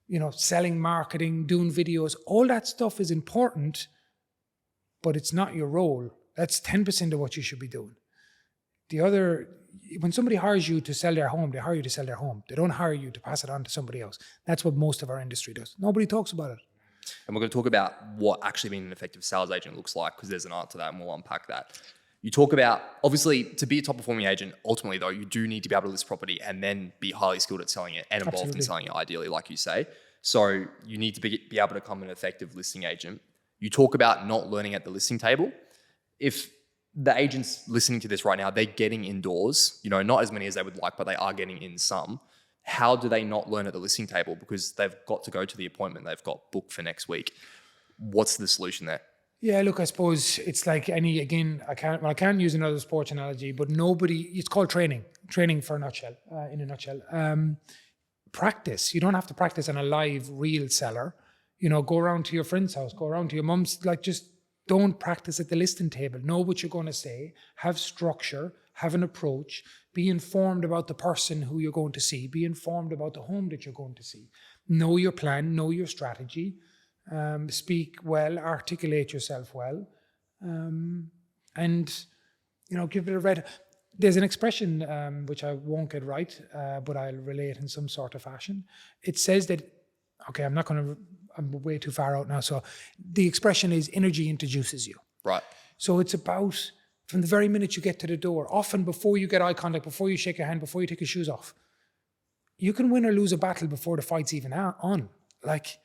S1: you know, selling, marketing, doing videos. All that stuff is important, but it's not your role. That's 10% of what you should be doing. The other, when somebody hires you to sell their home, they hire you to sell their home. They don't hire you to pass it on to somebody else. That's what most of our industry does. Nobody talks about it.
S2: And we're going to talk about what actually being an effective sales agent looks like, because there's an art to that, and we'll unpack that. You talk about, obviously, to be a top performing agent, ultimately though, you do need to be able to list property and then be highly skilled at selling it and involved in selling it, ideally, like you say. So you need to be able to become an effective listing agent. You talk about not learning at the listing table. If the agents listening to this right now, they're getting indoors, you know, not as many as they would like, but they are getting in some. How do they not learn at the listing table? Because they've got to go to the appointment they've got booked for next week. What's the solution there?
S1: Yeah, look, I suppose it's like any, again, I can't use another sports analogy, but it's called training for a nutshell, in a nutshell. Practice. You don't have to practice on a live, real seller. You know, go around to your friend's house, go around to your mum's, like just don't practice at the listing table. Know what you're going to say, have structure, have an approach, be informed about the person who you're going to see, be informed about the home that you're going to see. Know your plan, know your strategy. Speak well, articulate yourself well, and, you know, give it a read. There's an expression which I won't get right, but I'll relay it in some sort of fashion. It says that, okay, I'm way too far out now. So the expression is energy introduces you.
S2: Right.
S1: So it's about from the very minute you get to the door, often before you get eye contact, before you shake your hand, before you take your shoes off, you can win or lose a battle before the fight's even on. Like,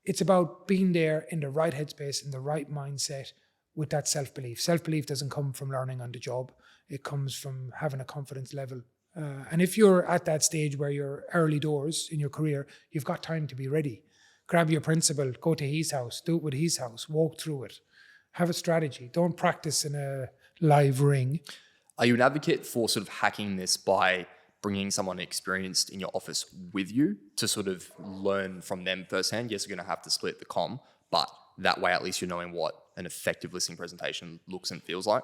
S1: it's about being there in the right headspace, in the right mindset with that self-belief. Self-belief doesn't come from learning on the job. It comes from having a confidence level. And if you're at that stage where you're early doors in your career, you've got time to be ready. Grab your principal, go to his house, do it with his house, walk through it. Have a strategy. Don't practice in a live ring.
S2: Are you an advocate for sort of hacking this by bringing someone experienced in your office with you to sort of learn from them firsthand? Yes, you're going to have to split the comm, but that way at least you're knowing what an effective listing presentation looks and feels like.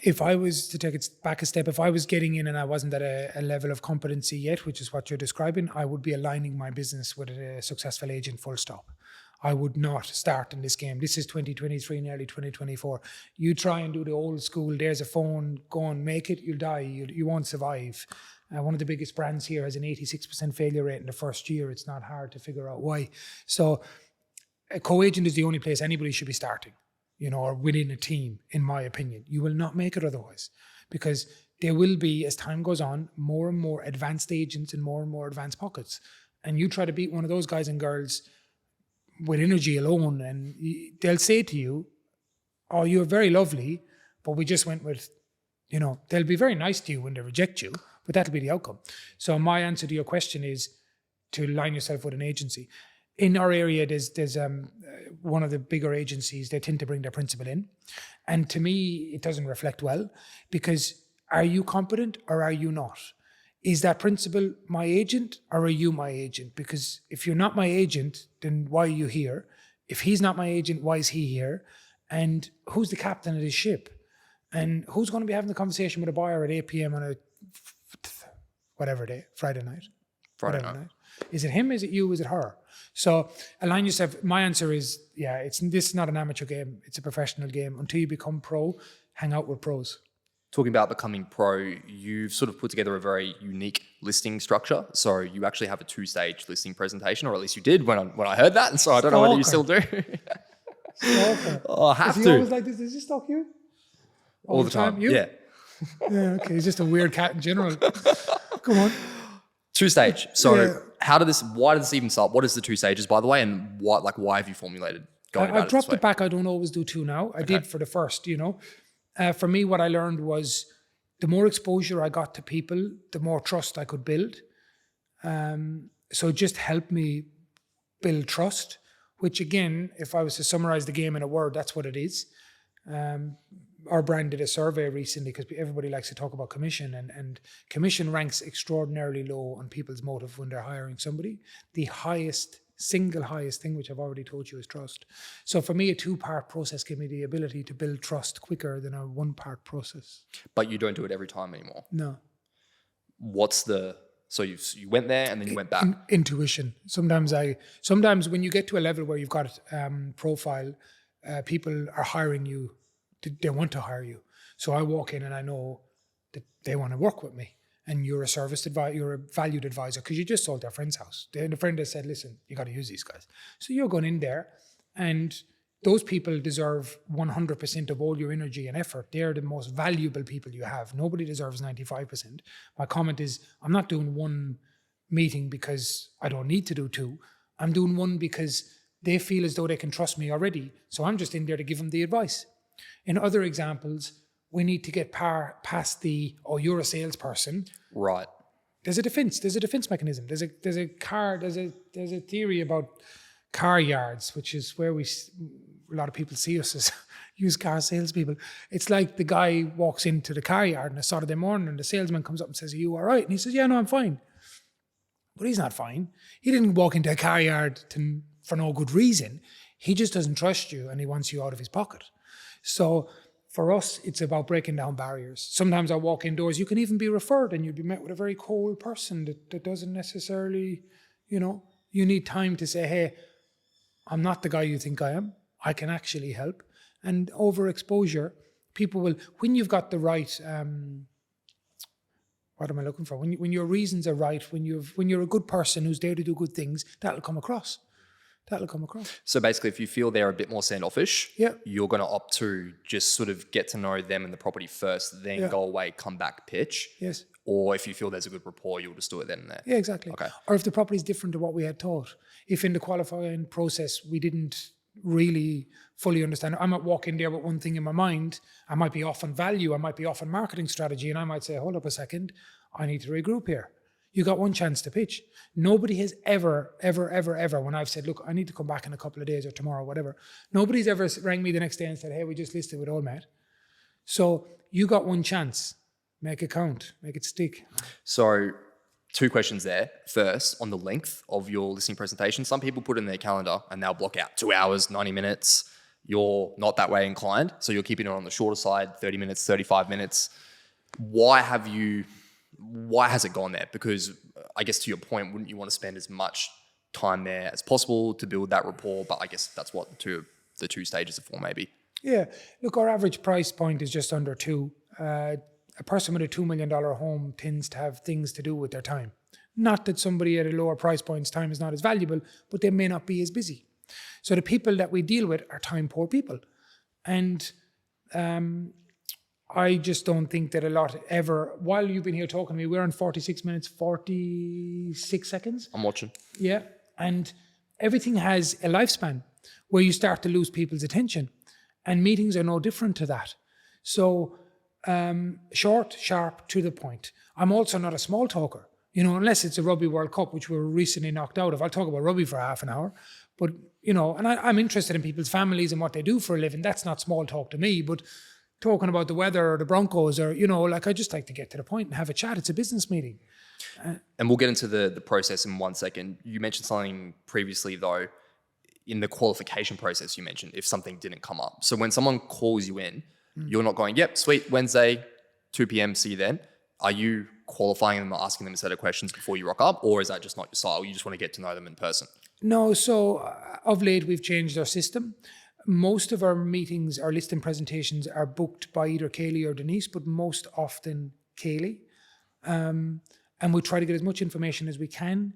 S1: If I was to take it back a step, if I was getting in and I wasn't at a level of competency yet, which is what you're describing, I would be aligning my business with a successful agent, full stop. I would not start in this game. This is 2023, nearly 2024. You try and do the old school, there's a phone, go and make it, you'll die, you won't survive. One of the biggest brands here has an 86% failure rate in the first year. It's not hard to figure out why. So a co-agent is the only place anybody should be starting, you know, or within a team, in my opinion. You will not make it otherwise, because there will be, as time goes on, more and more advanced agents and more advanced pockets. And you try to beat one of those guys and girls with energy alone, and they'll say to you, oh, you're very lovely, but we just went with, you know, they'll be very nice to you when they reject you, but that'll be the outcome. So my answer to your question is to line yourself with an agency. In our area, there's one of the bigger agencies, they tend to bring their principal in. And to me, it doesn't reflect well, because are you competent or are you not? Is that principal my agent or are you my agent? Because if you're not my agent, then why are you here? If he's not my agent, why is he here? And who's the captain of this ship? And who's going to be having the conversation with a buyer at 8 p.m. on a whatever day, Friday night? Is it him? Is it you? Is it her? So align yourself. My answer is, yeah, this is not an amateur game. It's a professional game. Until you become pro, hang out with pros.
S2: Talking about becoming pro, you've sort of put together a very unique listing structure. So you actually have a 2-stage listing presentation, or at least you did when I heard that. And so I don't know whether you still do. Oh, I have
S1: Is
S2: to.
S1: he always like this? Does he stalk you?
S2: All the time.
S1: You?
S2: Yeah.
S1: Yeah, okay. He's just a weird cat in general. Come on.
S2: 2-stage. So
S1: Yeah.
S2: why did this even start? What is the 2 stages, by the way? And why have you formulated going about
S1: I've dropped
S2: it this way?
S1: it back. I don't always do 2 now. I did for the first, you know. For me, what I learned was the more exposure I got to people, the more trust I could build. So it just helped me build trust, which again, if I was to summarize the game in a word, that's what it is. our brand did a survey recently because everybody likes to talk about commission, and commission ranks extraordinarily low on people's motive when they're hiring somebody. The single highest thing, which I've already told you, is trust. So for me, a 2-part process gave me the ability to build trust quicker than a 1-part process.
S2: But you don't do it every time anymore.
S1: No.
S2: So you went there and then you went back.
S1: Intuition. Sometimes when you get to a level where you've got profile, people are hiring you. They want to hire you. So I walk in and I know that they want to work with me. And you're a service advisor, you're a valued advisor because you just sold their friend's house. The friend has said, listen, you got to use these guys. So you're going in there, and those people deserve 100% of all your energy and effort. They're the most valuable people you have. Nobody deserves 95%. My comment is, I'm not doing one meeting because I don't need to do 2. I'm doing one because they feel as though they can trust me already. So I'm just in there to give them the advice. In other examples, we need to get past you're a salesperson.
S2: Right.
S1: There's a defense mechanism. There's a theory about car yards, which is where a lot of people see us as used car salespeople. It's like the guy walks into the car yard on a Saturday morning and the salesman comes up and says, are you all right? And he says, yeah, no, I'm fine. But he's not fine. He didn't walk into a car yard for no good reason. He just doesn't trust you and he wants you out of his pocket. So for us, it's about breaking down barriers. Sometimes I walk indoors, you can even be referred and you'd be met with a very cold person that doesn't necessarily, you need time to say, hey, I'm not the guy you think I am. I can actually help. And overexposure, people will, when you've got the right, what am I looking for? When your reasons are right, when you're a good person who's there to do good things, that'll come across.
S2: So basically, if you feel they're a bit more standoffish,
S1: yeah,
S2: you're going to opt to just sort of get to know them and the property first, then go away, come back, pitch.
S1: Yes.
S2: Or if you feel there's a good rapport, you'll just do it then and there.
S1: Yeah, exactly.
S2: Okay.
S1: Or if the property is different to what we had thought. If in the qualifying process we didn't really fully understand, I might walk in there with one thing in my mind. I might be off on value. I might be off on marketing strategy. And I might say, hold up a second, I need to regroup here. You got one chance to pitch. Nobody has ever, when I've said, look, I need to come back in a couple of days or tomorrow, whatever. Nobody's ever rang me the next day and said, hey, we just listed with Olmet. So you got one chance. Make it count. Make it stick.
S2: So 2 questions there. First, on the length of your listing presentation. Some people put in their calendar and they'll block out 2 hours, 90 minutes. You're not that way inclined. So you're keeping it on the shorter side, 30 minutes, 35 minutes. Why has it gone there? Because I guess to your point, wouldn't you want to spend as much time there as possible to build that rapport? But I guess that's what the two stages are for, maybe.
S1: Yeah. Look, our average price point is just under 2. A person with a $2 million home tends to have things to do with their time. Not that somebody at a lower price point's time is not as valuable, but they may not be as busy. So the people that we deal with are time poor people. And I just don't think that a lot ever, while you've been here talking to me, we're on 46 minutes, 46 seconds.
S2: I'm watching.
S1: Yeah. And everything has a lifespan where you start to lose people's attention. And meetings are no different to that. So short, sharp, to the point. I'm also not a small talker, unless it's a Rugby World Cup, which we were recently knocked out of. I'll talk about rugby for half an hour. But, and I'm interested in people's families and what they do for a living. That's not small talk to me. But talking about the weather or the Broncos or, I just like to get to the point and have a chat. It's a business meeting.
S2: And we'll get into the process in 1 second. You mentioned something previously, though, in the qualification process you mentioned, if something didn't come up. So when someone calls you in, you're not going, yep, sweet, Wednesday, 2 p.m., see you then. Are you qualifying them or asking them a set of questions before you rock up? Or is that just not your style? You just want to get to know them in person?
S1: No, so of late we've changed our system. Most of our meetings, our listing presentations are booked by either Kaylee or Denise, but most often Kaylee. And we try to get as much information as we can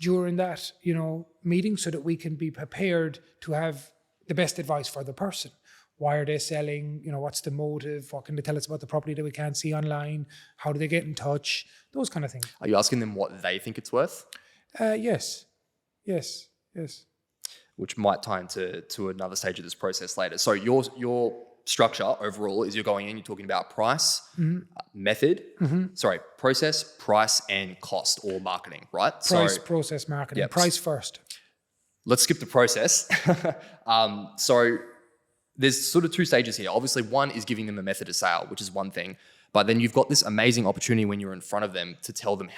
S1: during that, meeting so that we can be prepared to have the best advice for the person. Why are they selling? What's the motive? What can they tell us about the property that we can't see online? How do they get in touch? Those kind of things.
S2: Are you asking them what they think it's worth?
S1: Yes.
S2: Which might tie into another stage of this process later. So your structure overall is you're going in, you're talking about price, method, process, price, and cost or marketing, right?
S1: Price, process, marketing. Yep. Price first.
S2: Let's skip the process. So there's sort of two stages here. Obviously, one is giving them a method of sale, which is one thing. But then you've got this amazing opportunity when you're in front of them to tell them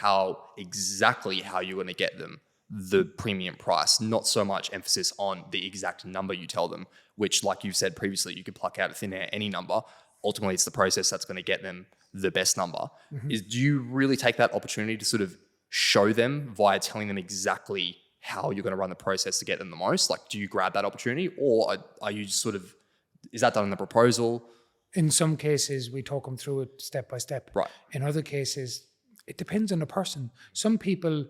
S2: exactly how you're going to get them the premium price, not so much emphasis on the exact number you tell them, which, like you've said previously, you could pluck out of thin air any number. Ultimately, it's the process that's going to get them the best number. Do you really take that opportunity to sort of show them via telling them exactly how you're going to run the process to get them the most? Like, do you grab that opportunity, or are you just sort of, is that done in the proposal?
S1: In some cases, we talk them through it step by step.
S2: Right.
S1: In other cases, it depends on the person. Some people,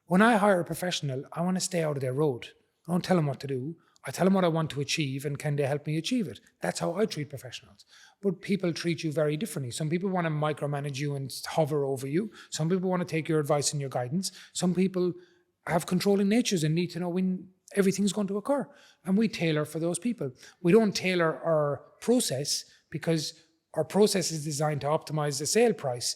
S1: when I hire a professional, I want to stay out of their road. I don't tell them what to do. I tell them what I want to achieve and can they help me achieve it. That's how I treat professionals. But people treat you very differently. Some people want to micromanage you and hover over you. Some people want to take your advice and your guidance. Some people have controlling natures and need to know when everything's going to occur. And we tailor for those people. We don't tailor our process because our process is designed to optimize the sale price.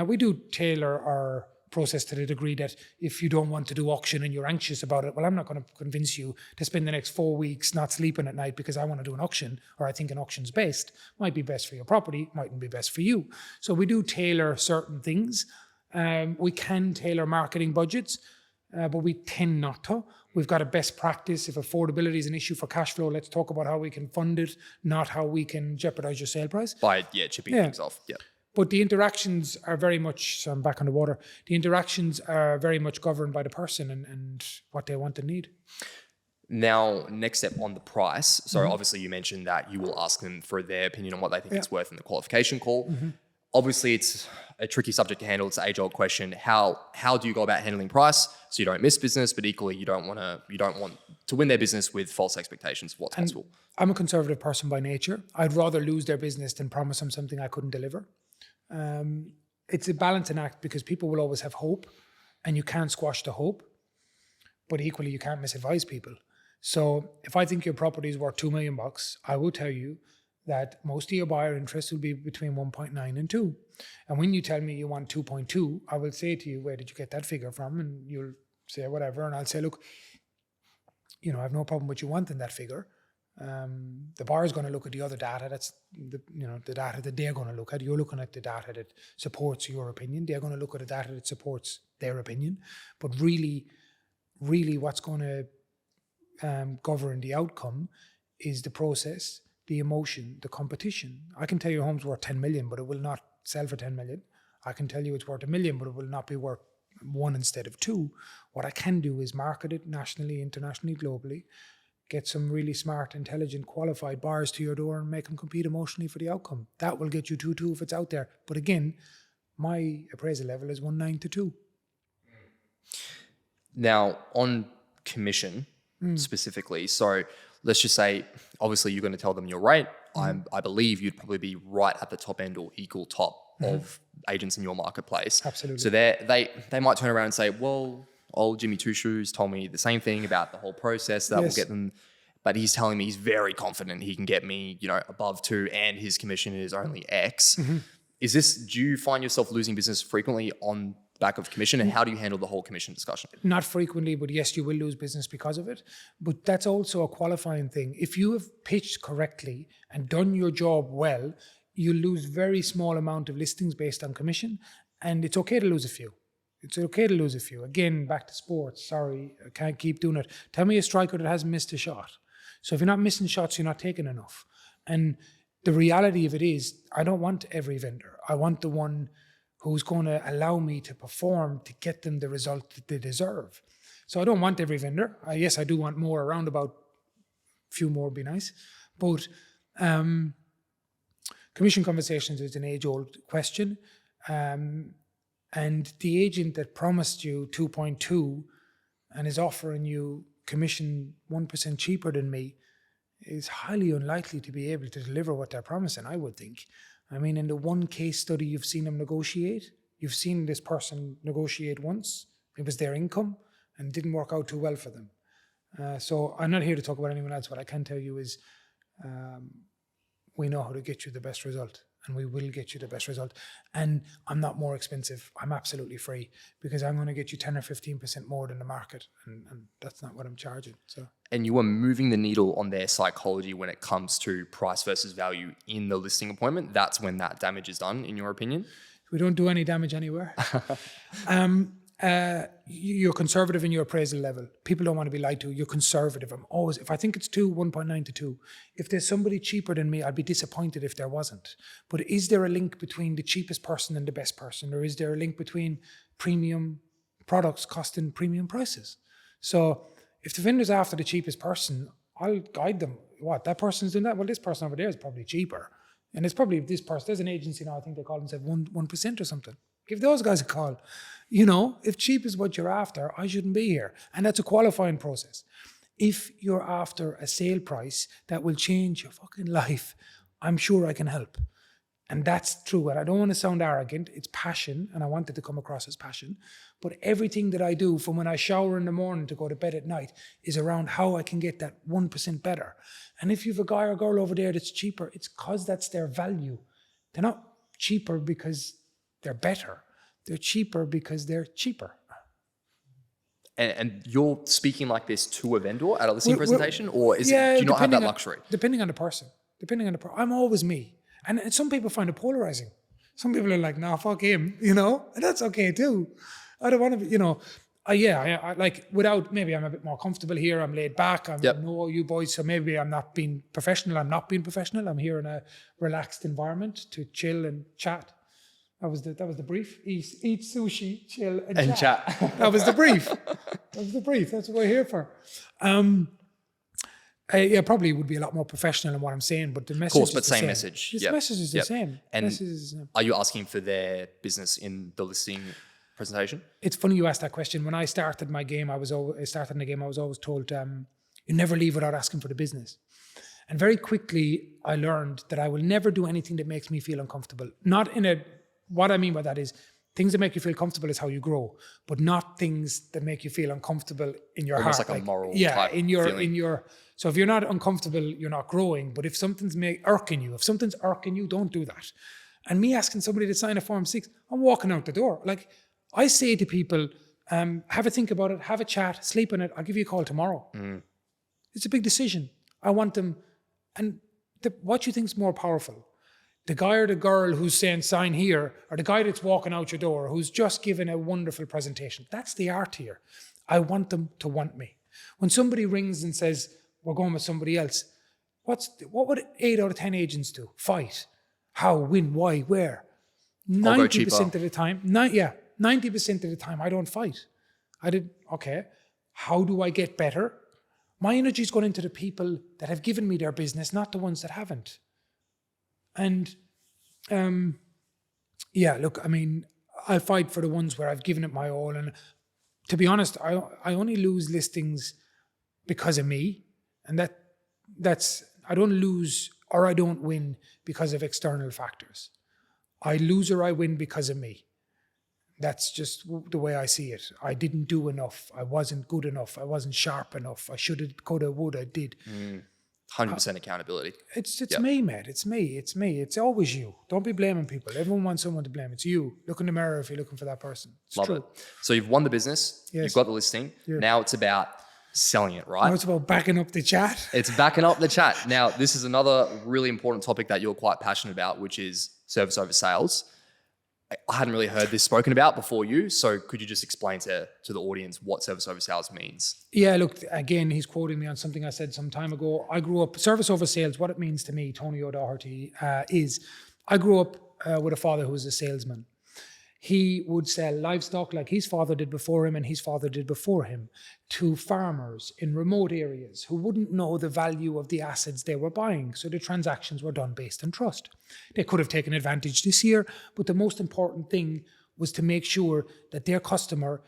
S1: We do tailor our process to the degree that if you don't want to do auction and you're anxious about it, well, I'm not going to convince you to spend the next 4 weeks not sleeping at night because I want to do an auction, or I think an auction's best. Might be best for your property, mightn't be best for you. So we do tailor certain things. We can tailor marketing budgets, but we tend not to. We've got a best practice. If affordability is an issue for cash flow, let's talk about how we can fund it, not how we can jeopardize your sale price.
S2: By, chipping things off. Yeah.
S1: But the interactions are very much, so I'm back on the water, the interactions are very much governed by the person and what they want and need.
S2: Now, next step on the price. So obviously you mentioned that you will ask them for their opinion on what they think it's worth in the qualification call. Obviously it's a tricky subject to handle. It's an age-old question. How do you go about handling price so you don't miss business, but equally you don't want to win their business with false expectations of what's possible?
S1: I'm a conservative person by nature. I'd rather lose their business than promise them something I couldn't deliver. It's a balancing act because people will always have hope and you can't squash the hope, but equally you can't misadvise people. So if I think your property is worth $2 million, I will tell you that most of your buyer interest will be between 1.9 and 2. And when you tell me you want 2.2, I will say to you, where did you get that figure from? And you'll say whatever. And I'll say, look, I have no problem with you wanting that figure. The buyer is going to look at the other data. That's the data that they're going to look at. You're looking at the data that supports your opinion. They're going to look at the data that supports their opinion. But really what's going to govern the outcome is the process, the emotion, the competition. I can tell you a home's worth 10 million, but it will not sell for 10 million. I can tell you it's worth $1 million, but it will not be worth 1 instead of 2. What I can do is market it nationally, internationally, globally, get some really smart, intelligent, qualified buyers to your door and make them compete emotionally for the outcome. That will get you 2-2 if it's out there. But again, my appraisal level is 1.9 to 2.
S2: Now, on commission specifically, so let's just say, obviously you're going to tell them your rate. I believe you'd probably be right at the top end or equal top of agents in your marketplace.
S1: Absolutely.
S2: So they might turn around and say, well, old Jimmy Two Shoes told me the same thing about the whole process that will get them, but he's telling me he's very confident he can get me, above 2 and his commission is only X. Do you find yourself losing business frequently on back of commission, and how do you handle the whole commission discussion?
S1: Not frequently, but yes, you will lose business because of it. But that's also a qualifying thing. If you have pitched correctly and done your job well, you lose very small amount of listings based on commission, and it's okay to lose a few. It's okay to lose a few. Again, back to sports. Sorry, I can't keep doing it. Tell me a striker that hasn't missed a shot. So if you're not missing shots, you're not taking enough. And the reality of it is, I don't want every vendor. I want the one who's going to allow me to perform to get them the result that they deserve. So I don't want every vendor. Yes, I do want more, around about a few more would be nice. But commission conversations is an age-old question. And the agent that promised you 2.2 and is offering you commission 1% cheaper than me is highly unlikely to be able to deliver what they're promising, I would think. I mean, in the one case study you've seen them negotiate, you've seen this person negotiate once, it was their income, and it didn't work out too well for them. So I'm not here to talk about anyone else. What I can tell you is we know how to get you the best result. and we will get you the best result. And I'm not more expensive. I'm absolutely free because I'm going to get you 10 or 15% more than the market. And that's not what I'm charging. So.
S2: And you are moving the needle on their psychology when it comes to price versus value in the listing appointment. That's when that damage is done, in your opinion?
S1: We don't do any damage anywhere. You're conservative in your appraisal level. People don't want to be lied to. You're conservative. I'm always, if I think it's 1.9 to 2. If there's somebody cheaper than me, I'd be disappointed if there wasn't. But is there a link between the cheapest person and the best person? Or is there a link between premium products costing premium prices? So if the vendor's after the cheapest person, I'll guide them. What, that person's doing that? Well, this person over there is probably cheaper. And it's probably this person. There's an agency now, I think they call themselves 1% or something. Give those guys a call. You know, if cheap is what you're after, I shouldn't be here. And that's a qualifying process. If you're after a sale price that will change your fucking life, I'm sure I can help. And that's true. And I don't want to sound arrogant. It's passion. And I want it to come across as passion. But everything that I do from when I shower in the morning to go to bed at night is around how I can get that 1% better. And if you've a guy or girl over there that's cheaper, it's because that's their value. They're not cheaper because they're better. They're cheaper because they're cheaper.
S2: And you're speaking like this to a vendor at a listing presentation, or do you not have that luxury?
S1: Depending on the person. I'm always me. And some people find it polarizing. Some people are like, nah, fuck him, you know? And that's okay too. I don't want to be, you know, I like, without, maybe I'm a bit more comfortable here. I'm laid back. I know you boys, so maybe I'm not being professional. I'm here in a relaxed environment to chill and chat. That was the brief. Eat sushi, chill, and chat. That was the brief. That's what we're here for. Probably would be a lot more professional in what I'm saying, but the message. Of course,
S2: but same message.
S1: The message is the same.
S2: And are you asking for their business in the listing presentation?
S1: It's funny you asked that question. When I started my game, I was always told, you never leave without asking for the business. And very quickly, I learned that I will never do anything that makes me feel uncomfortable. What I mean by that is things that make you feel comfortable is how you grow, but not things that make you feel uncomfortable in your
S2: almost
S1: heart.
S2: Like a moral type feeling.
S1: So if you're not uncomfortable, you're not growing. But if something's irking you, don't do that. And me asking somebody to sign a Form 6, I'm walking out the door. Like I say to people, have a think about it, have a chat, sleep on it. I'll give you a call tomorrow. It's a big decision. I want them. And what you think is more powerful? The guy or the girl who's saying sign here, or the guy that's walking out your door who's just given a wonderful presentation. That's the art here. I want them to want me. When somebody rings and says, we're going with somebody else, what would 8 out of 10 agents do? Fight. How, when, why, where? 90% of the time, 90% of the time I don't fight. Okay, how do I get better? My energy's going into the people that have given me their business, not the ones that haven't. And look, I mean, I fight for the ones where I've given it my all. And to be honest, I only lose listings because of me. And that's I don't lose or I don't win because of external factors. I lose or I win because of me. That's just the way I see it. I didn't do enough. I wasn't good enough. I wasn't sharp enough. I should have, could have, would have, did.
S2: 100% accountability.
S1: It's me, mate. It's me. It's always you. Don't be blaming people. Everyone wants someone to blame. It's you. Look in the mirror if you're looking for that person. It's
S2: Love
S1: true.
S2: it. So you've won the business. Yes. You've got the listing. Yeah. Now it's about selling it, right?
S1: Now it's about backing up the chat.
S2: It's backing up the chat. Now, this is another really important topic that you're quite passionate about, which is service over sales. I hadn't really heard this spoken about before you. So could you just explain to the audience what service over sales means?
S1: Yeah, look, again, he's quoting me on something I said some time ago. I grew up, service over sales, what it means to me, Tony O'Doherty, is I grew up with a father who was a salesman. He would sell livestock like his father did before him and his father did before him to farmers in remote areas who wouldn't know the value of the assets they were buying. So the transactions were done based on trust. They could have taken advantage this year, but the most important thing was to make sure that their customer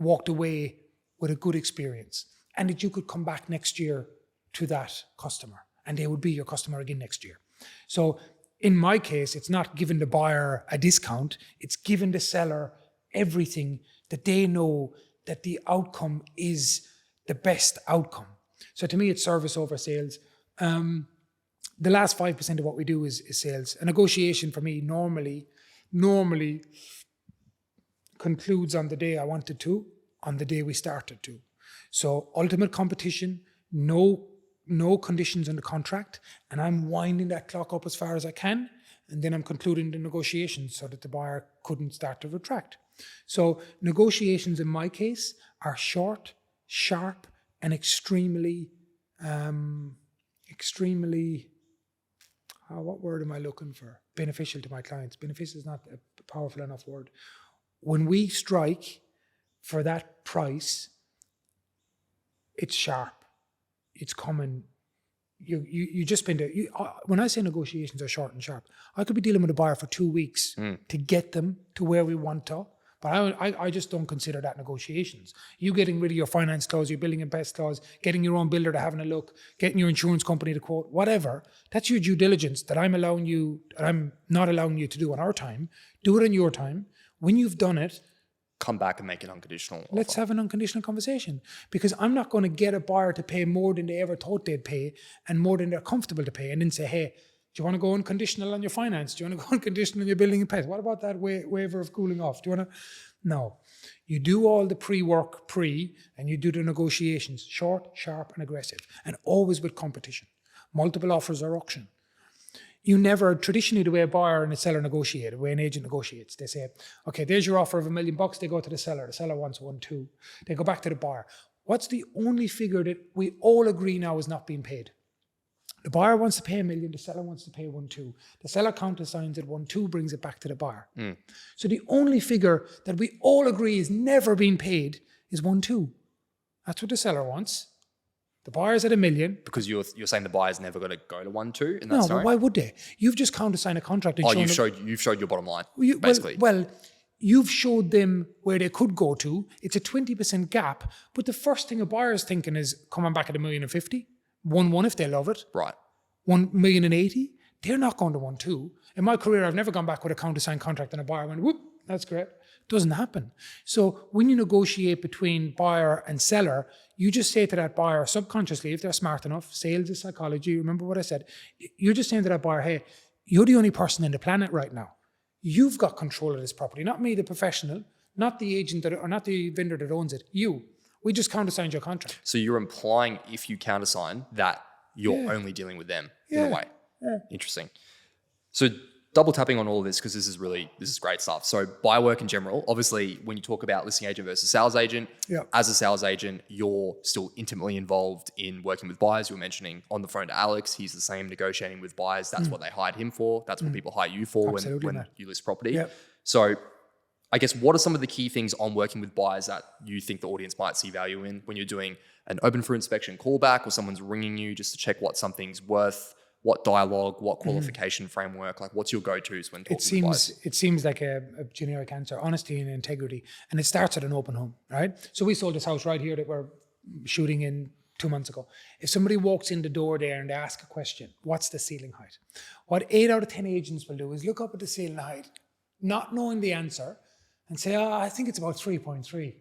S1: walked away with a good experience and that you could come back next year to that customer and they would be your customer again next year. So in my case, it's not giving the buyer a discount, it's giving the seller everything that they know that the outcome is the best outcome. So to me, it's service over sales. the last 5% of what we do is sales. A negotiation for me normally concludes on the day I wanted to, on the day we started to. So ultimate competition, no conditions in the contract, and I'm winding that clock up as far as I can, and then I'm concluding the negotiations so that the buyer couldn't start to retract. So negotiations in my case are short, sharp, and extremely, what word am I looking for? Beneficial to my clients. Beneficial is not a powerful enough word. When we strike for that price, it's sharp. It's coming. You just spend it. When I say negotiations are short and sharp, I could be dealing with a buyer for 2 weeks to get them to where we want to. But I just don't consider that negotiations. You getting rid of your finance clause, your building and pest clause, getting your own builder to having a look, getting your insurance company to quote, whatever. That's your due diligence that I'm not allowing you to do on our time. Do it on your time. When you've done it,
S2: come back and make an unconditional offer.
S1: Let's have an unconditional conversation, because I'm not going to get a buyer to pay more than they ever thought they'd pay and more than they're comfortable to pay, and then say, hey, do you want to go unconditional on your finance? Do you want to go unconditional on your building and pest? What about that waiver of cooling off? Do you want to? No. You do all the pre-work and you do the negotiations, short, sharp, and aggressive, and always with competition. Multiple offers or auction. You never, traditionally the way a buyer and a seller negotiate, the way an agent negotiates, they say, okay, there's your offer of $1 million, they go to the seller wants 1.2. They go back to the buyer. What's the only figure that we all agree now is not being paid? The buyer wants to pay $1 million, the seller wants to pay 1.2. The seller countersigns at 1.2, brings it back to the buyer. So the only figure that we all agree is never being paid is 1.2. That's what the seller wants. The buyer's at $1 million.
S2: Because you're saying the buyer's never going to go to 1.2 in that scenario?
S1: But why would they? You've just countersigned a contract. And
S2: you've showed your bottom line, basically.
S1: Well, you've showed them where they could go to. It's a 20% gap. But the first thing a buyer's thinking is coming back at $1,050,000. 1.1 if they love it.
S2: Right.
S1: 1,080,000. They're not going to 1.2. In my career, I've never gone back with a countersigned contract and a buyer went, whoop, that's great. Doesn't happen. So when you negotiate between buyer and seller, you just say to that buyer subconsciously, if they're smart enough, sales is psychology, remember what I said, you're just saying to that buyer, hey, you're the only person in the planet right now. You've got control of this property, not me, the professional, not the agent or not the vendor that owns it, you. We just countersigned your contract.
S2: So you're implying if you countersign that you're only dealing with them in a way. Yeah. Interesting. So double tapping on all of this, because this is great stuff. So buyer work in general, obviously when you talk about listing agent versus sales agent, as a sales agent, you're still intimately involved in working with buyers. You were mentioning on the phone to Alex, he's the same negotiating with buyers. That's what they hired him for. That's what people hire you for when you list property. Yep. So I guess what are some of the key things on working with buyers that you think the audience might see value in when you're doing an open for inspection callback, or someone's ringing you just to check what something's worth? What dialogue, what qualification framework, like what's your go-tos when talking to buyers? It
S1: seems like a generic answer, honesty and integrity. And it starts at an open home, right? So we sold this house right here that we're shooting in 2 months ago. If somebody walks in the door there and they ask a question, what's the ceiling height? What 8 out of 10 agents will do is look up at the ceiling height, not knowing the answer, and say, I think it's about 3.3.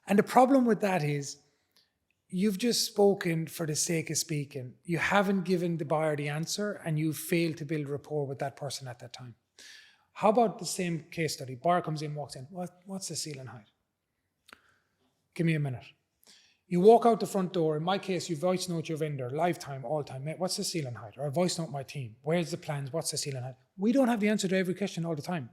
S1: And the problem with that is, you've just spoken for the sake of speaking. You haven't given the buyer the answer, and you've failed to build rapport with that person at that time. How about the same case study? Buyer comes in, walks in. What's the ceiling height? Give me a minute. You walk out the front door. In my case, you voice note your vendor, lifetime, all time. Mate, what's the ceiling height? Or I voice note my team. Where's the plans? What's the ceiling height? We don't have the answer to every question all the time.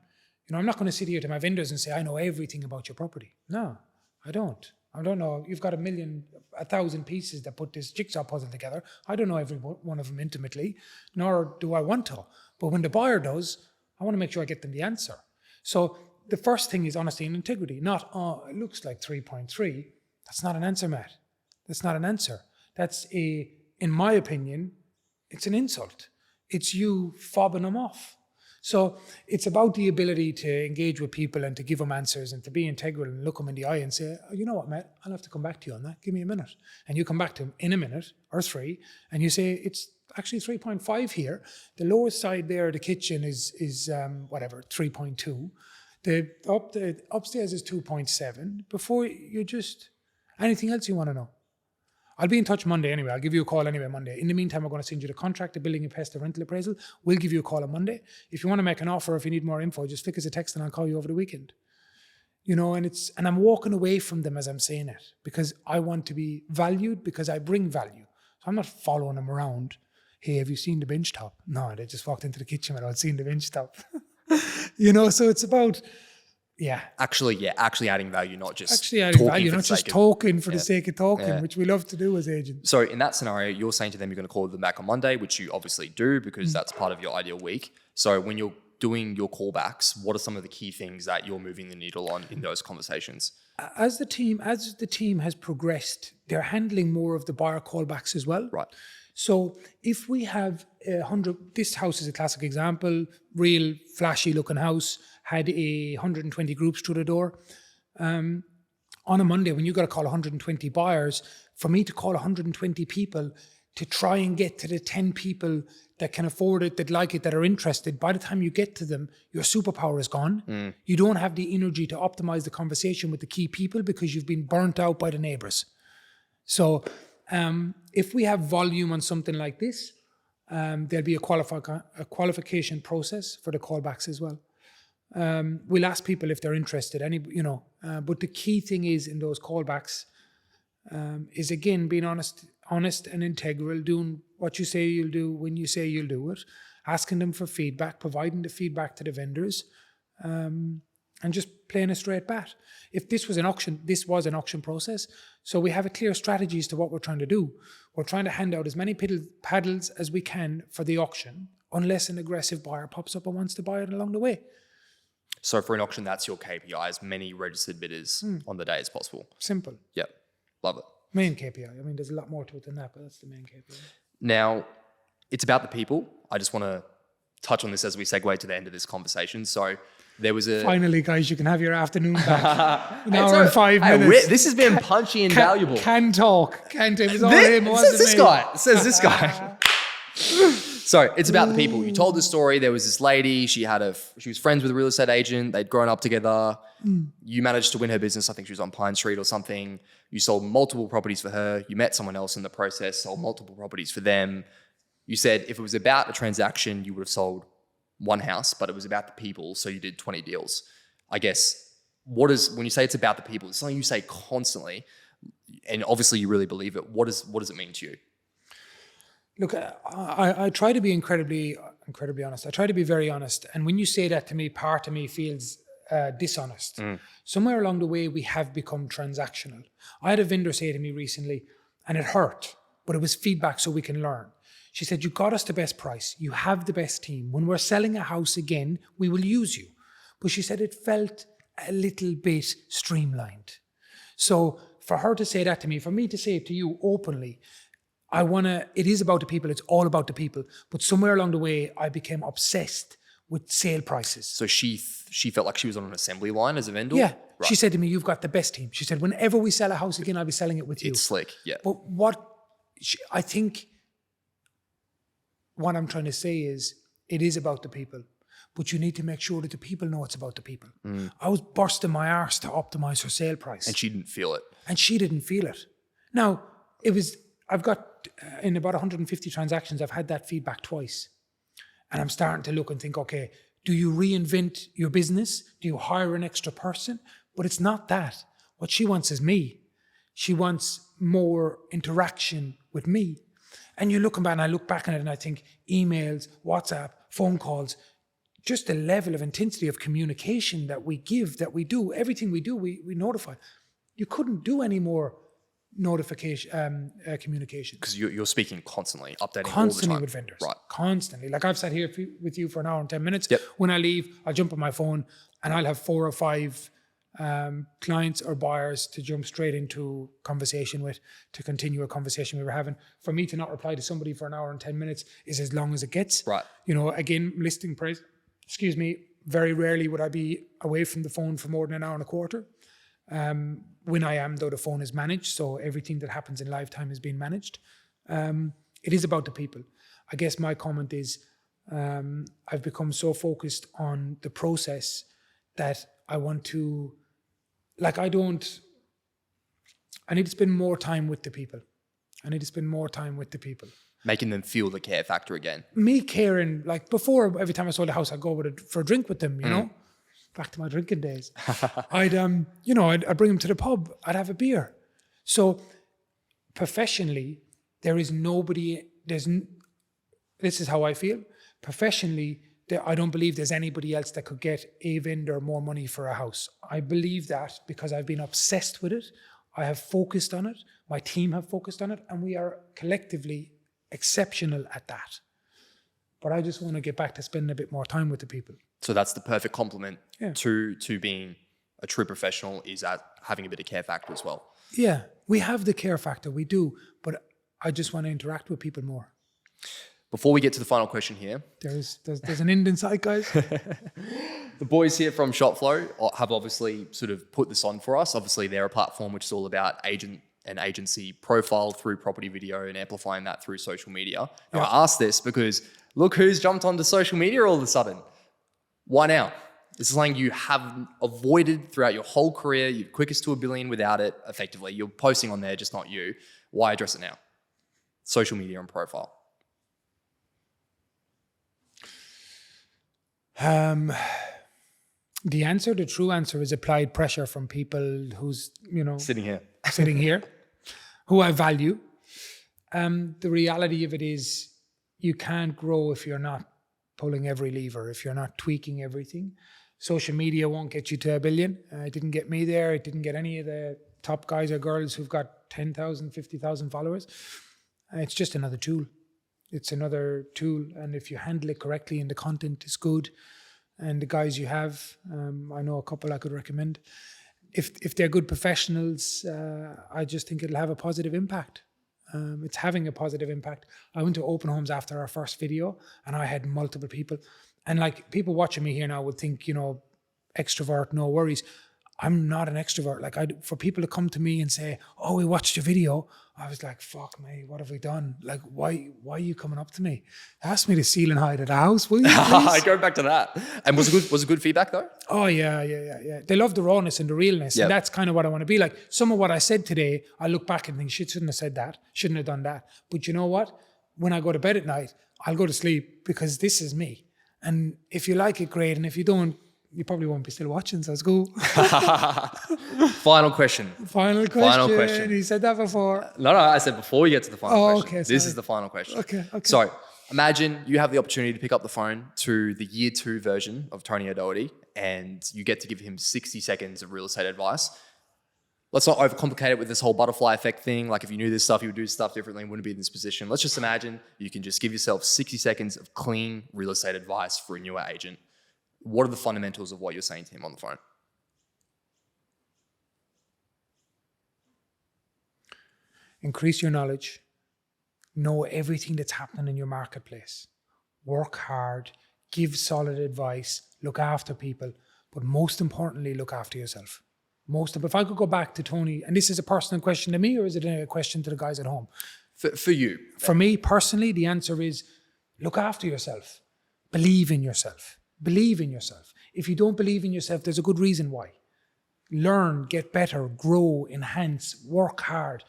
S1: You know, I'm not going to sit here to my vendors and say, I know everything about your property. No, I don't. I don't know. You've got 1,000 pieces that put this jigsaw puzzle together. I don't know every one of them intimately, nor do I want to. But when the buyer does, I want to make sure I get them the answer. So the first thing is honesty and integrity, not, it looks like 3.3. That's not an answer, Matt. That's not an answer. In my opinion, it's an insult. It's you fobbing them off. So it's about the ability to engage with people and to give them answers and to be integral and look them in the eye and say, you know what, Matt, I'll have to come back to you on that. Give me a minute. And you come back to him in a minute or 3, and you say, it's actually 3.5 here. The lowest side there, the kitchen is 3.2. The upstairs is 2.7. Before you just, anything else you want to know? I'll be in touch Monday anyway. I'll give you a call anyway Monday. In the meantime, we're going to send you the contract, the building and pest, the rental appraisal. We'll give you a call on Monday. If you want to make an offer, if you need more info, just flick us a text and I'll call you over the weekend. You know, and I'm walking away from them as I'm saying it because I want to be valued because I bring value. So I'm not following them around. Hey, have you seen the bench top? No, they just walked into the kitchen without seeing the bench top. You know, so it's about,
S2: Actually adding value, not just
S1: actually adding
S2: talking
S1: value,
S2: for
S1: not
S2: the
S1: just
S2: sake of-
S1: talking for the sake of talking, which we love to do as agents.
S2: So in that scenario, you're saying to them you're going to call them back on Monday, which you obviously do because that's part of your ideal week. So when you're doing your callbacks, what are some of the key things that you're moving the needle on in those conversations?
S1: As the team has progressed, they're handling more of the buyer callbacks as well.
S2: Right.
S1: So if we have 100, this house is a classic example, real flashy looking house, had 120 groups through the door. On a Monday, when you got to call 120 buyers, for me to call 120 people to try and get to the 10 people that can afford it, that like it, that are interested, by the time you get to them, your superpower is gone. You don't have the energy to optimize the conversation with the key people because you've been burnt out by the neighbors. So if we have volume on something like this, there'll be a qualification process for the callbacks as well. We'll ask people if they're interested, but the key thing is in those callbacks is again being honest and integral, doing what you say you'll do when you say you'll do it, asking them for feedback, providing the feedback to the vendors, and just playing a straight bat. If this was an auction process, so we have a clear strategy as to what we're trying to do. We're trying to hand out as many paddles as we can for the auction, unless an aggressive buyer pops up and wants to buy it along the way.
S2: So for an auction, that's your KPI, as many registered bidders on the day as possible.
S1: Simple.
S2: Yep. Love it.
S1: Main KPI. I mean, there's a lot more to it than that, but that's the main KPI.
S2: Now, it's about the people. I just want to touch on this as we segue to the end of this conversation. So there was a...
S1: Finally, guys, you can have your afternoon back. An hour and 5
S2: Hey,
S1: minutes.
S2: this has been punchy and valuable.
S1: Can talk. It was all
S2: This,
S1: him. It
S2: it
S1: wasn't
S2: says this
S1: me.
S2: guy. It says this guy. So it's about the people. You told the story. There was this lady. She was friends with a real estate agent. They'd grown up together. You managed to win her business. I think she was on Pine Street or something. You sold multiple properties for her. You met someone else in the process, sold multiple properties for them. You said if it was about a transaction, you would have sold one house, but it was about the people, so you did 20 deals. I guess, when you say it's about the people, it's something you say constantly, and obviously you really believe it. What does it mean to you?
S1: Look, I try to be incredibly honest. I try to be very honest. And when you say that to me, part of me feels dishonest. Somewhere along the way, we have become transactional. I had a vendor say to me recently, and it hurt, but it was feedback so we can learn. She said, you got us the best price. You have the best team. When we're selling a house again, we will use you. But she said it felt a little bit streamlined. So for her to say that to me, for me to say it to you openly, it is about the people. It's all about the people. But somewhere along the way, I became obsessed with sale prices.
S2: So she felt like she was on an assembly line as a vendor?
S1: Yeah.
S2: Right.
S1: She said to me, you've got the best team. She said, whenever we sell a house again, I'll be selling it with you.
S2: It's slick, yeah.
S1: But I think what I'm trying to say is, it is about the people. But you need to make sure that the people know it's about the people. I was bursting my arse to optimize her sale price.
S2: And she didn't feel it.
S1: And she didn't feel it. Now, I've got, in about 150 transactions, I've had that feedback twice. And I'm starting to look and think, okay, do you reinvent your business? Do you hire an extra person? But it's not that. What she wants is me. She wants more interaction with me. And you look back, and I look back on it and I think emails, WhatsApp, phone calls, just the level of intensity of communication that we give, that we do, everything we do, we notify. You couldn't do any more communication.
S2: Because you're speaking constantly, updating
S1: Constantly
S2: all the time.
S1: with vendors.
S2: Right.
S1: Constantly. Like I've sat here with you for an hour and 10 minutes.
S2: Yep.
S1: When I leave, I'll jump on my phone and I'll have 4 or 5 clients or buyers to jump straight into conversation with, to continue a conversation we were having. For me to not reply to somebody for an hour and 10 minutes is as long as it gets.
S2: Right.
S1: Again, listing price, very rarely would I be away from the phone for more than an hour and a quarter. When I am, though, the phone is managed, so everything that happens in live time is being managed. It is about the people. I guess my comment is I've become so focused on the process that I want to, I need to spend more time with the people. I need to spend more time with the people.
S2: Making them feel the care factor again.
S1: Me caring, like before, every time I sold a house, I'd go for a drink with them, you know? Back to my drinking days. I'd bring them to the pub. I'd have a beer. So professionally, there is nobody, this is how I feel. Professionally, I don't believe there's anybody else that could get a vendor more money for a house. I believe that because I've been obsessed with it. I have focused on it. My team have focused on it. And we are collectively exceptional at that. But I just want to get back to spending a bit more time with the people.
S2: So that's the perfect complement to being a true professional, is at having a bit of care factor as well.
S1: Yeah, we have the care factor, we do. But I just want to interact with people more.
S2: Before we get to the final question here.
S1: There's an end in sight, guys.
S2: The boys here from ShopFlow have obviously sort of put this on for us. Obviously, they're a platform which is all about agent and agency profile through property video and amplifying that through social media. Now, I asked this because look who's jumped onto social media all of a sudden. Why now? This is something you have avoided throughout your whole career. You're quickest to $1 billion without it, effectively. You're posting on there, just not you. Why address it now? Social media and profile.
S1: The true answer is applied pressure from people who's,
S2: Sitting
S1: here, who I value. The reality of it is you can't grow if you're not pulling every lever, if you're not tweaking everything. Social media won't get you to $1 billion. It didn't get me there. It didn't get any of the top guys or girls who've got 10,000, 50,000 followers. It's just another tool. It's another tool. And if you handle it correctly and the content is good and the guys you have, I know a couple I could recommend. If they're good professionals, I just think it'll have a positive impact. It's having a positive impact. I went to open homes after our first video and I had multiple people. And like people watching me here now would think, extrovert, no worries. I'm not an extrovert. For people to come to me and say, oh, we watched your video. I was like, fuck me, what have we done? Like, why are you coming up to me? Ask me to ceiling height at the house, will you?
S2: I go back to that. And was it good feedback though?
S1: Oh yeah. They love the rawness and the realness. Yep. And that's kind of what I want to be like. Some of what I said today, I look back and think, shit, shouldn't have said that. Shouldn't have done that. But you know what? When I go to bed at night, I'll go to sleep because this is me. And if you like it, great. And if you don't, you probably won't be still watching, so it's cool.
S2: Final question.
S1: Final question. He said that before.
S2: No, I said before we get to the final question.
S1: Okay,
S2: this is the final question.
S1: Okay.
S2: So imagine you have the opportunity to pick up the phone to the year 2 version of Tony O'Doherty and you get to give him 60 seconds of real estate advice. Let's not overcomplicate it with this whole butterfly effect thing. Like if you knew this stuff, you would do stuff differently and wouldn't be in this position. Let's just imagine you can just give yourself 60 seconds of clean real estate advice for a newer agent. What are the fundamentals of what you're saying to him on the phone?
S1: Increase your knowledge. Know everything that's happening in your marketplace. Work hard. Give solid advice. Look after people. But most importantly, look after yourself. If I could go back to Tony, and this is a personal question to me, or is it a question to the guys at home?
S2: For you.
S1: For me personally, the answer is look after yourself. Believe in yourself. Believe in yourself. If you don't believe in yourself, there's a good reason why. Learn, get better, grow, enhance, work hard.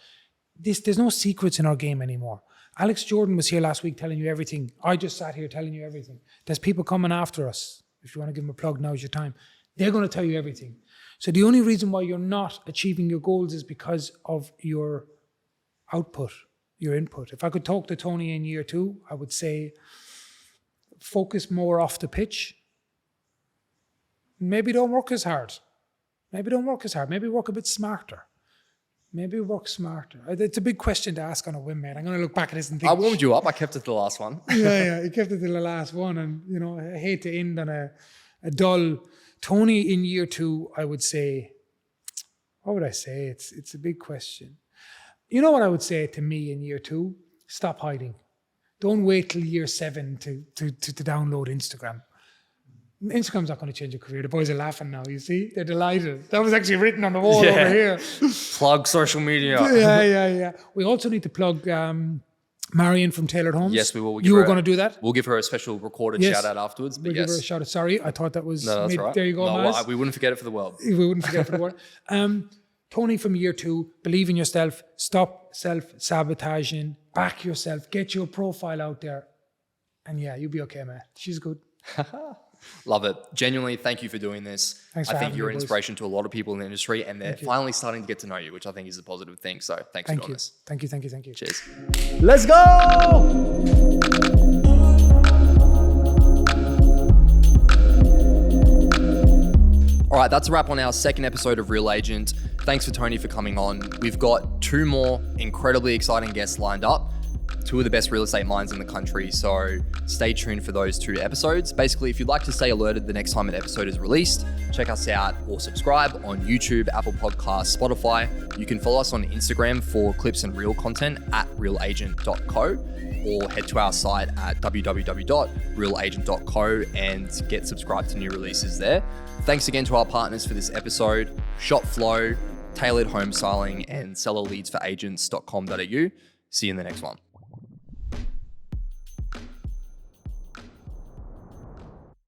S1: There's no secrets in our game anymore. Alex Jordan was here last week telling you everything. I just sat here telling you everything. There's people coming after us. If you want to give them a plug, now's your time. They're going to tell you everything. So the only reason why you're not achieving your goals is because of your output, your input. If I could talk to Tony in year 2, I would say focus more off the pitch. Maybe don't work as hard. Maybe work a bit smarter. Maybe work smarter. It's a big question to ask on a whim, mate. I'm going to look back at this and think.
S2: I warmed you up. I kept it to the last one.
S1: Yeah, you kept it to the last one. And, I hate to end on a dull. Tony in year 2, I would say, what would I say? It's a big question. You know what I would say to me in year 2? Stop hiding. Don't wait till year 7 to download Instagram. Instagram's not going to change your career. The boys are laughing now, you see? They're delighted. That was actually written on the wall over here.
S2: Plug social media.
S1: Yeah. We also need to plug Marion from Tailored Homes.
S2: Yes, we will.
S1: You were going to do that?
S2: We'll give her a special recorded shout out afterwards. But
S1: we'll give her a shout out. Sorry, I thought that was...
S2: No, that's right.
S1: There you go, Maz.
S2: We wouldn't forget it for the world.
S1: We wouldn't forget it for the world. Tony from year 2, believe in yourself. Stop self-sabotaging, back yourself, get your profile out there. And yeah, you'll be okay, man. She's good.
S2: Love it. Genuinely, thank you for doing this.
S1: Thanks
S2: I
S1: for
S2: think
S1: having
S2: you're
S1: me,
S2: an
S1: boys.
S2: inspiration to a lot of people in the industry, and they're finally starting to get to know you, which I think is a positive thing. So thanks for doing this.
S1: Thank you.
S2: Cheers.
S3: Let's go!
S2: All right, that's a wrap on our second episode of Real Agent. Thanks for Tony for coming on. We've got 2 more incredibly exciting guests lined up, 2 of the best real estate minds in the country. So stay tuned for those 2 episodes. Basically, if you'd like to stay alerted the next time an episode is released, check us out or subscribe on YouTube, Apple Podcasts, Spotify. You can follow us on Instagram for clips and reel content at realagent.co, or head to our site at www.realagent.co and get subscribed to new releases there. Thanks again to our partners for this episode, ShopFlow, Tailored Home Styling, and sellerleadsforagents.com.au. See you in the next one.